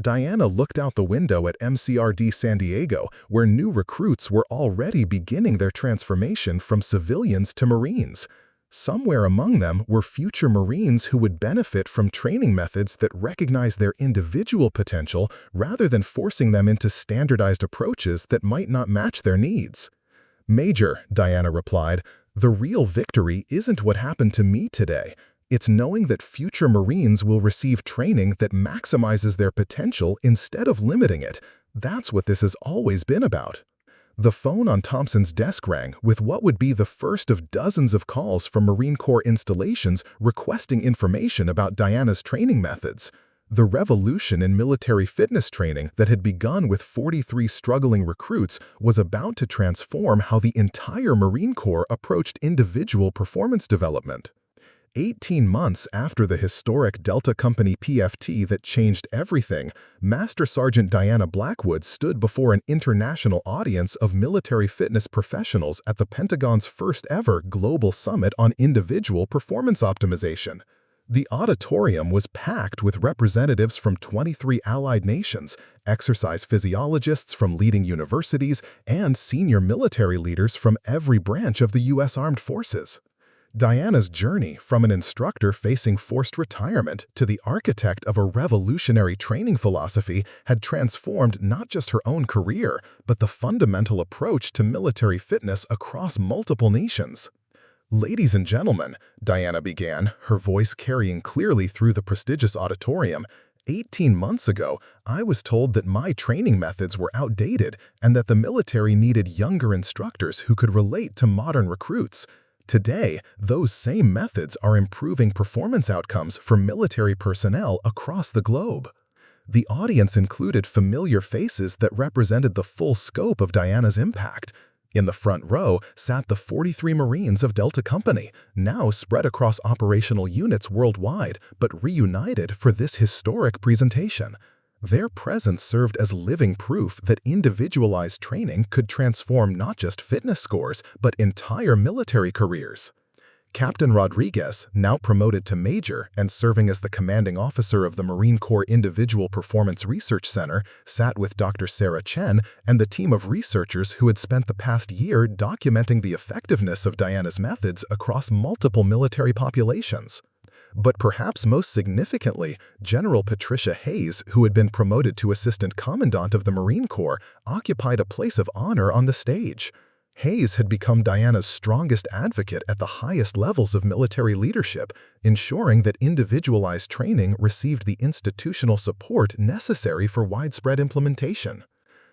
Diana looked out the window at MCRD San Diego, where new recruits were already beginning their transformation from civilians to Marines. Somewhere among them were future Marines who would benefit from training methods that recognize their individual potential rather than forcing them into standardized approaches that might not match their needs. "Major," Diana replied, "the real victory isn't what happened to me today. It's knowing that future Marines will receive training that maximizes their potential instead of limiting it. That's what this has always been about." The phone on Thompson's desk rang with what would be the first of dozens of calls from Marine Corps installations requesting information about Diana's training methods. The revolution in military fitness training that had begun with 43 struggling recruits was about to transform how the entire Marine Corps approached individual performance development. 18 months after the historic Delta Company PFT that changed everything, Master Sergeant Diana Blackwood stood before an international audience of military fitness professionals at the Pentagon's first-ever Global Summit on Individual Performance Optimization. The auditorium was packed with representatives from 23 allied nations, exercise physiologists from leading universities, and senior military leaders from every branch of the U.S. Armed Forces. Diana's journey from an instructor facing forced retirement to the architect of a revolutionary training philosophy had transformed not just her own career, but the fundamental approach to military fitness across multiple nations. "Ladies and gentlemen," Diana began, her voice carrying clearly through the prestigious auditorium, 18 months ago, I was told that my training methods were outdated and that the military needed younger instructors who could relate to modern recruits. Today, those same methods are improving performance outcomes for military personnel across the globe. The audience included familiar faces that represented the full scope of Diana's impact. In the front row sat the 43 Marines of Delta Company, now spread across operational units worldwide, but reunited for this historic presentation. Their presence served as living proof that individualized training could transform not just fitness scores, but entire military careers. Captain Rodriguez, now promoted to Major and serving as the commanding officer of the Marine Corps Individual Performance Research Center, sat with Dr. Sarah Chen and the team of researchers who had spent the past year documenting the effectiveness of Diana's methods across multiple military populations. But perhaps most significantly, General Patricia Hayes, who had been promoted to Assistant Commandant of the Marine Corps, occupied a place of honor on the stage. Hayes had become Diana's strongest advocate at the highest levels of military leadership, ensuring that individualized training received the institutional support necessary for widespread implementation.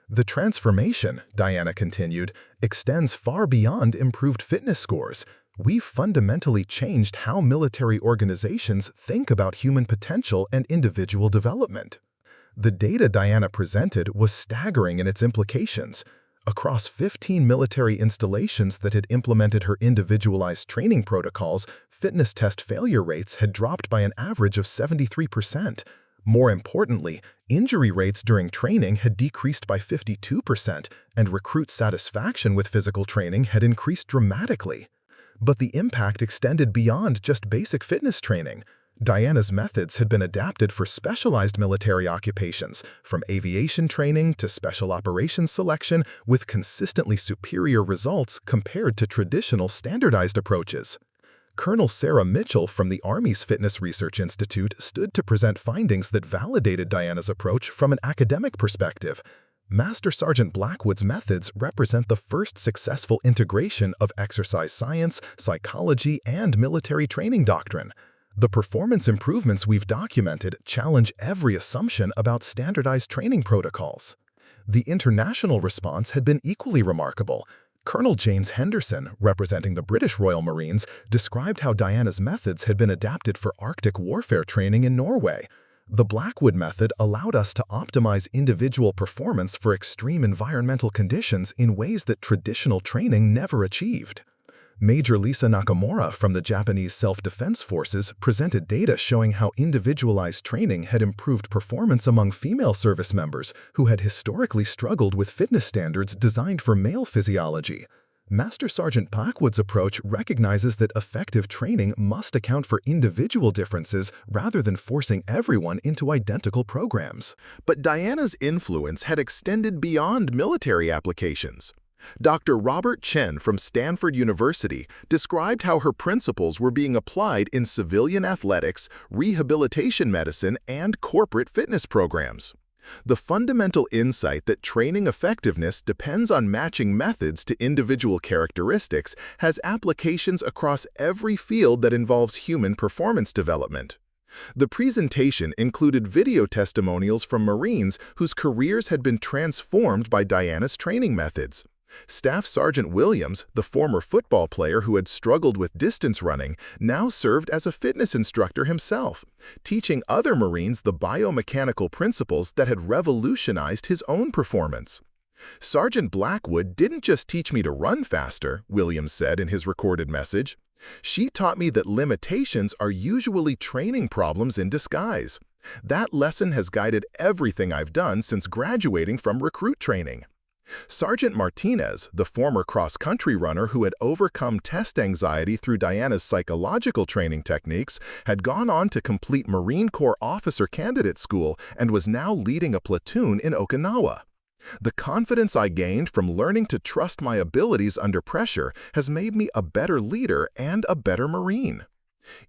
"The transformation," Diana continued, "extends far beyond improved fitness scores. We've fundamentally changed how military organizations think about human potential and individual development." The data Diana presented was staggering in its implications. Across 15 military installations that had implemented her individualized training protocols, fitness test failure rates had dropped by an average of 73%. More importantly, injury rates during training had decreased by 52%, and recruit satisfaction with physical training had increased dramatically. But the impact extended beyond just basic fitness training. Diana's methods had been adapted for specialized military occupations, from aviation training to special operations selection, with consistently superior results compared to traditional standardized approaches. Colonel Sarah Mitchell from the Army's Fitness Research Institute stood to present findings that validated Diana's approach from an academic perspective. Master Sergeant Blackwood's methods represent the first successful integration of exercise science, psychology, and military training doctrine. The performance improvements we've documented challenge every assumption about standardized training protocols. The international response had been equally remarkable. Colonel James Henderson, representing the British Royal Marines, described how Diana's methods had been adapted for Arctic warfare training in Norway. The Blackwood method allowed us to optimize individual performance for extreme environmental conditions in ways that traditional training never achieved. Major Lisa Nakamura from the Japanese Self-Defense Forces presented data showing how individualized training had improved performance among female service members who had historically struggled with fitness standards designed for male physiology. Master Sergeant Blackwood's approach recognizes that effective training must account for individual differences rather than forcing everyone into identical programs. But Diana's influence had extended beyond military applications. Dr. Robert Chen from Stanford University described how her principles were being applied in civilian athletics, rehabilitation medicine, and corporate fitness programs. The fundamental insight that training effectiveness depends on matching methods to individual characteristics has applications across every field that involves human performance development. The presentation included video testimonials from Marines whose careers had been transformed by Diana's training methods. Staff Sergeant Williams, the former football player who had struggled with distance running, now served as a fitness instructor himself, teaching other Marines the biomechanical principles that had revolutionized his own performance. Sergeant Blackwood didn't just teach me to run faster, Williams said in his recorded message. She taught me that limitations are usually training problems in disguise. That lesson has guided everything I've done since graduating from recruit training. Sergeant Martinez, the former cross-country runner who had overcome test anxiety through Diana's psychological training techniques, had gone on to complete Marine Corps Officer Candidate School and was now leading a platoon in Okinawa. The confidence I gained from learning to trust my abilities under pressure has made me a better leader and a better Marine.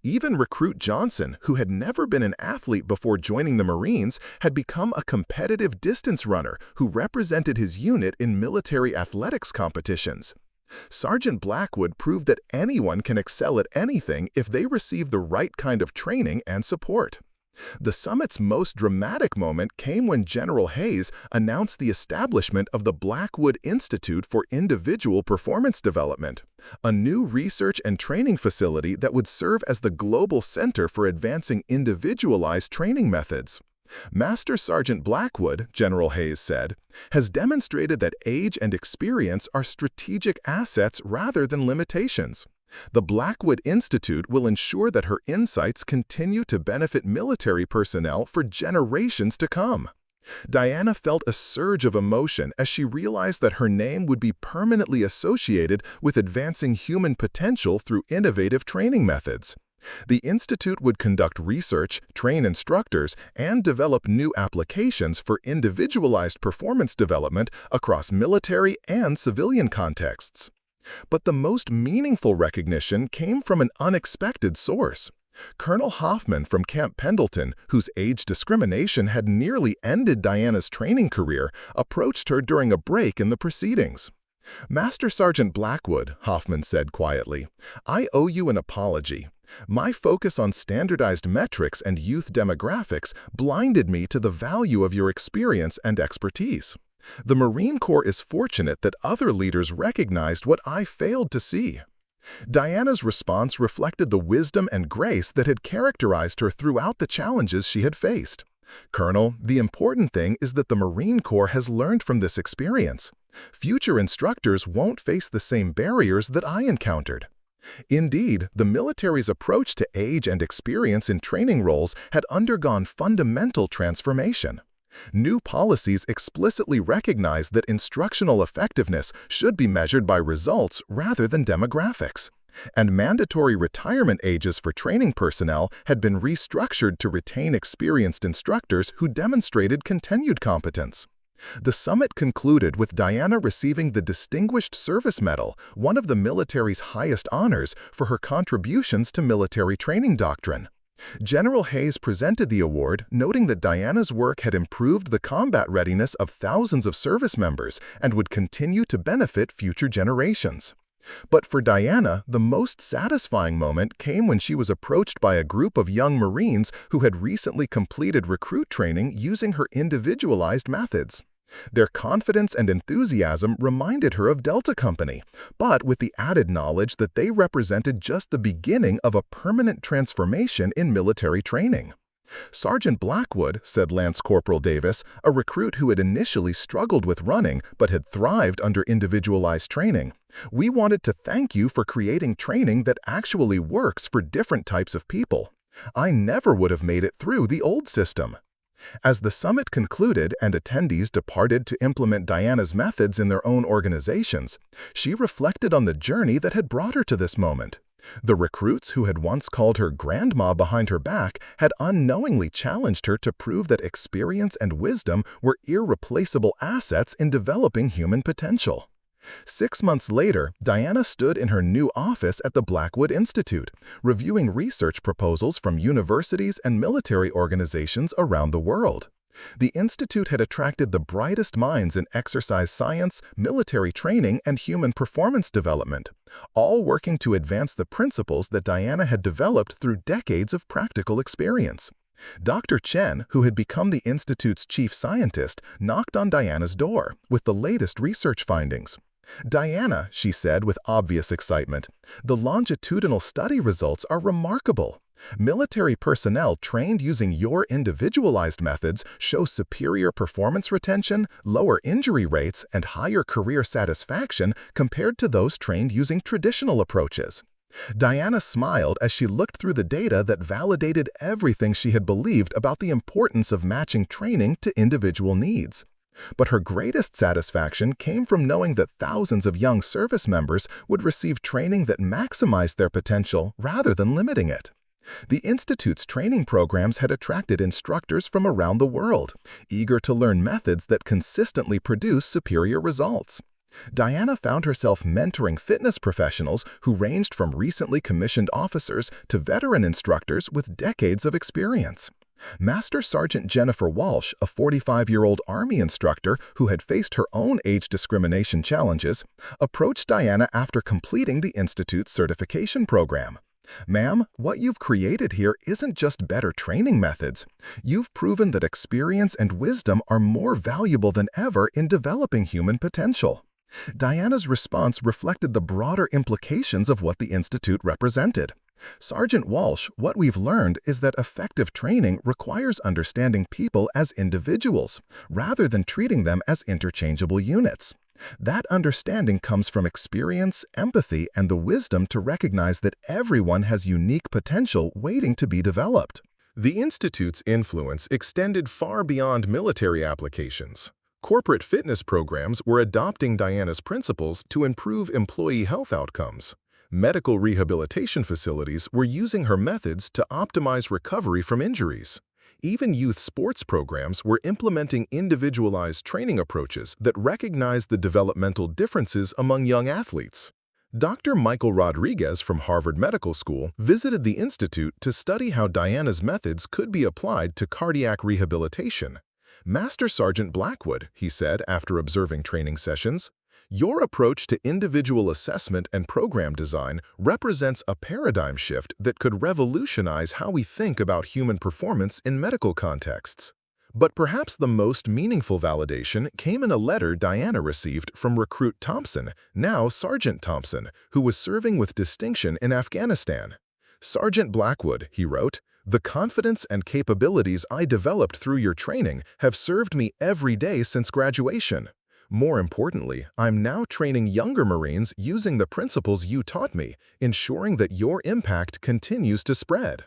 Even Recruit Johnson, who had never been an athlete before joining the Marines, had become a competitive distance runner who represented his unit in military athletics competitions. Sergeant Blackwood proved that anyone can excel at anything if they receive the right kind of training and support. The summit's most dramatic moment came when General Hayes announced the establishment of the Blackwood Institute for Individual Performance Development, a new research and training facility that would serve as the global center for advancing individualized training methods. Master Sergeant Blackwood, General Hayes said, has demonstrated that age and experience are strategic assets rather than limitations. The Blackwood Institute will ensure that her insights continue to benefit military personnel for generations to come. Diana felt a surge of emotion as she realized that her name would be permanently associated with advancing human potential through innovative training methods. The Institute would conduct research, train instructors, and develop new applications for individualized performance development across military and civilian contexts. But the most meaningful recognition came from an unexpected source. Colonel Hoffman from Camp Pendleton, whose age discrimination had nearly ended Diana's training career, approached her during a break in the proceedings. "Master Sergeant Blackwood," Hoffman said quietly, "I owe you an apology. My focus on standardized metrics and youth demographics blinded me to the value of your experience and expertise. The Marine Corps is fortunate that other leaders recognized what I failed to see." Diana's response reflected the wisdom and grace that had characterized her throughout the challenges she had faced. "Colonel, the important thing is that the Marine Corps has learned from this experience. Future instructors won't face the same barriers that I encountered." Indeed, the military's approach to age and experience in training roles had undergone fundamental transformation. New policies explicitly recognized that instructional effectiveness should be measured by results rather than demographics, and mandatory retirement ages for training personnel had been restructured to retain experienced instructors who demonstrated continued competence. The summit concluded with Diana receiving the Distinguished Service Medal, one of the military's highest honors, for her contributions to military training doctrine. General Hayes presented the award, noting that Diana's work had improved the combat readiness of thousands of service members and would continue to benefit future generations. But for Diana, the most satisfying moment came when she was approached by a group of young Marines who had recently completed recruit training using her individualized methods. Their confidence and enthusiasm reminded her of Delta Company, but with the added knowledge that they represented just the beginning of a permanent transformation in military training. Sergeant Blackwood, said Lance Corporal Davis, a recruit who had initially struggled with running but had thrived under individualized training, "We wanted to thank you for creating training that actually works for different types of people. I never would have made it through the old system." As the summit concluded and attendees departed to implement Diana's methods in their own organizations, she reflected on the journey that had brought her to this moment. The recruits who had once called her grandma behind her back had unknowingly challenged her to prove that experience and wisdom were irreplaceable assets in developing human potential. 6 months later, Diana stood in her new office at the Blackwood Institute, reviewing research proposals from universities and military organizations around the world. The institute had attracted the brightest minds in exercise science, military training, and human performance development, all working to advance the principles that Diana had developed through decades of practical experience. Dr. Chen, who had become the institute's chief scientist, knocked on Diana's door with the latest research findings. "Diana," she said with obvious excitement, "the longitudinal study results are remarkable. Military personnel trained using your individualized methods show superior performance retention, lower injury rates, and higher career satisfaction compared to those trained using traditional approaches." Diana smiled as she looked through the data that validated everything she had believed about the importance of matching training to individual needs. But her greatest satisfaction came from knowing that thousands of young service members would receive training that maximized their potential rather than limiting it. The Institute's training programs had attracted instructors from around the world, eager to learn methods that consistently produce superior results. Diana found herself mentoring fitness professionals who ranged from recently commissioned officers to veteran instructors with decades of experience. Master Sergeant Jennifer Walsh, a 45-year-old Army instructor who had faced her own age discrimination challenges, approached Diana after completing the Institute's certification program. "Ma'am, what you've created here isn't just better training methods. You've proven that experience and wisdom are more valuable than ever in developing human potential." Diana's response reflected the broader implications of what the Institute represented. "Sergeant Walsh, what we've learned is that effective training requires understanding people as individuals, rather than treating them as interchangeable units. That understanding comes from experience, empathy, and the wisdom to recognize that everyone has unique potential waiting to be developed." The Institute's influence extended far beyond military applications. Corporate fitness programs were adopting Diana's principles to improve employee health outcomes. Medical rehabilitation facilities were using her methods to optimize recovery from injuries. Even youth sports programs were implementing individualized training approaches that recognized the developmental differences among young athletes. Dr. Michael Rodriguez from Harvard Medical School visited the Institute to study how Diana's methods could be applied to cardiac rehabilitation. "Master Sergeant Blackwood," he said after observing training sessions, "your approach to individual assessment and program design represents a paradigm shift that could revolutionize how we think about human performance in medical contexts." But perhaps the most meaningful validation came in a letter Diana received from recruit Thompson, now Sergeant Thompson, who was serving with distinction in Afghanistan. "Sergeant Blackwood," he wrote, "the confidence and capabilities I developed through your training have served me every day since graduation. More importantly, I'm now training younger Marines using the principles you taught me, ensuring that your impact continues to spread."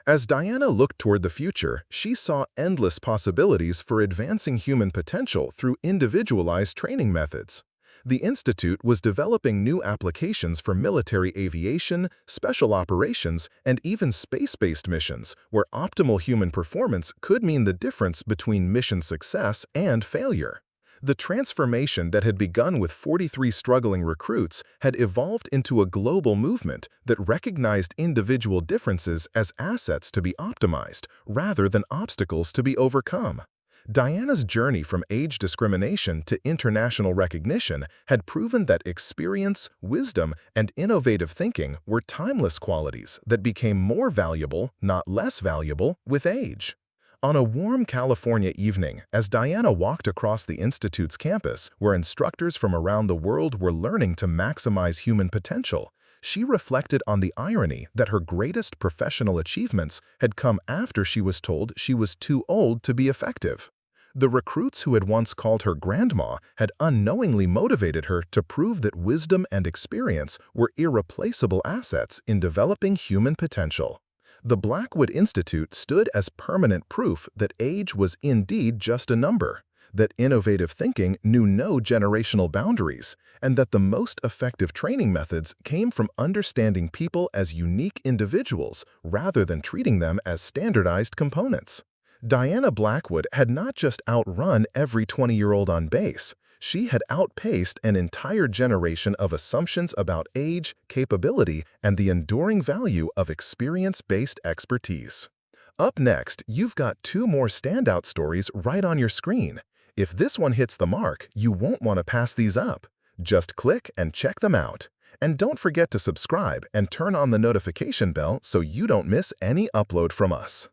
As Diana looked toward the future, she saw endless possibilities for advancing human potential through individualized training methods. The Institute was developing new applications for military aviation, special operations, and even space-based missions, where optimal human performance could mean the difference between mission success and failure. The transformation that had begun with 43 struggling recruits had evolved into a global movement that recognized individual differences as assets to be optimized rather than obstacles to be overcome. Diana's journey from age discrimination to international recognition had proven that experience, wisdom, and innovative thinking were timeless qualities that became more valuable, not less valuable, with age. On a warm California evening, as Diana walked across the Institute's campus, where instructors from around the world were learning to maximize human potential, she reflected on the irony that her greatest professional achievements had come after she was told she was too old to be effective. The recruits who had once called her grandma had unknowingly motivated her to prove that wisdom and experience were irreplaceable assets in developing human potential. The Blackwood Institute stood as permanent proof that age was indeed just a number, that innovative thinking knew no generational boundaries, and that the most effective training methods came from understanding people as unique individuals rather than treating them as standardized components. Diana Blackwood had not just outrun every 20-year-old on base, she had outpaced an entire generation of assumptions about age, capability, and the enduring value of experience-based expertise. Up next, you've got two more standout stories right on your screen. If this one hits the mark, you won't want to pass these up. Just click and check them out. And don't forget to subscribe and turn on the notification bell so you don't miss any upload from us.